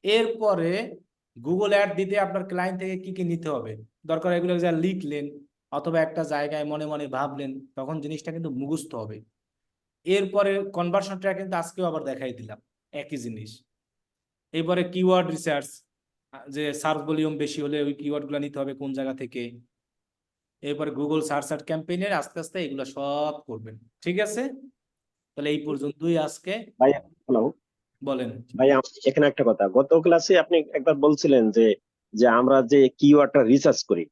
এরপরে গুগল অ্যাড দিতে আপনার ক্লায়েন্ট থেকে কি নিতে হবে, দরকার এগুলো যা লিখলেন অথবা একটা জায়গায় মনে মনে ভাবলেন, তখন জিনিসটা কিন্তু মুখস্থ হবে। এরপরে কনভার্সনটা কিন্তু আজকেও আবার দেখাই দিলাম, একই জিনিস। এরপরে কিওয়ার্ড রিসার্চ, যে সার্চ ভলিউম বেশি হলে ওই কিওয়ার্ড গুলো নিতে হবে কোন জায়গা থেকে। এরপরে গুগল সার্চ ক্যাম্পেইনের আস্তে আস্তে এগুলো সব করবেন, ঠিক আছে? তাহলে এই পর্যন্তই আজকে। ভাই হ্যালো বলেন। ভাই, এখানে একটা কথা, গত ক্লাসে আপনি একবার বলছিলেন যে যে আমরা যে কিওয়ার্ডটা রিসার্চ করি,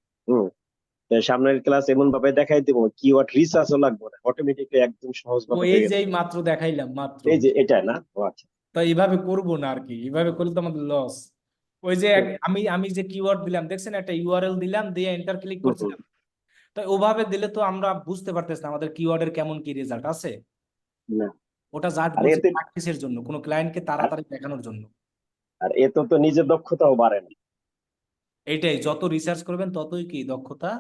তো সামনের ক্লাস এমন ভাবে দেখাই দেবো কিওয়ার্ড রিসার্চও লাগবে না, অটোমেটিকলি একদম সহজ ও ভাবে এই হয়ে যে যাবে। মাত্র দেখাইলাম মাত্র, এই যে এটা না, ও আচ্ছা। তো এইভাবে করবো না আর কি, এইভাবে করলে তো আমাদের লস। ওই যে আমি যে কিওয়ার্ড দিলাম দেখছেন, একটা ইউআরএল দিলাম, দিয়ে এন্টার ক্লিক হুম, হুম। করছিলাম, তো ওভাবে দিলে তো আমরা বুঝতে পারতেছি না আমাদের কিওয়ার্ডের কেমন কি রেজাল্ট আছে। না, ওটা জাস্ট আর বলছি এতে প্র্যাকটিসের জন্য, কোনো ক্লায়েন্টকে আর তাড়াতাড়ি দেখানোর জন্য। আর এতে তো নিজের দক্ষতাও বাড়ে না। এইটাই, যত রিসার্চ করবেন ততই কি দক্ষতা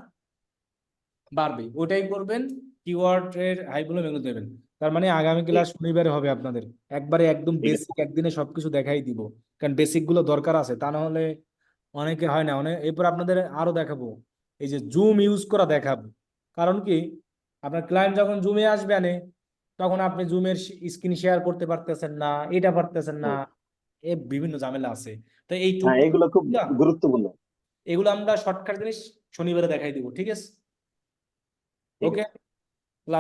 বাড়বে, ওটাই করবেন। কিওয়ার্ডের হাইগুলো এগুলো দেবেন। তার মানে আগামী ঠিক ক্লাস শনিবারে হবে আপনাদের, একবারে একদম ঠিক আছে। বেসিক একদিনে সবকিছু দেখাই দিব, কারণ বেসিক গুলো দরকার আছে, তা না হলে অনেকে হয় না অনেক। এরপর আপনাদের আরো দেখাবো, এই যে জুম ইউজ করা দেখাবো। কারণ কি, আপনার ক্লায়েন্ট যখন জুমে আসবে আনে, তখন আপনি জুমের স্ক্রিন শেয়ার করতে পারতেছেন না, এটা পারতেছেন না, হুম। এ বিভিন্ন ঝামেলা আছে। তো এই হ্যাঁ, টুকটাক এগুলো খুব গুরুত্বপূর্ণ। এগুলো আমরা শর্টকাট জিনিস শনিবারে দেখাই দিব, ঠিক আছে? ঠিক ওকে। আছে। আল্লাহ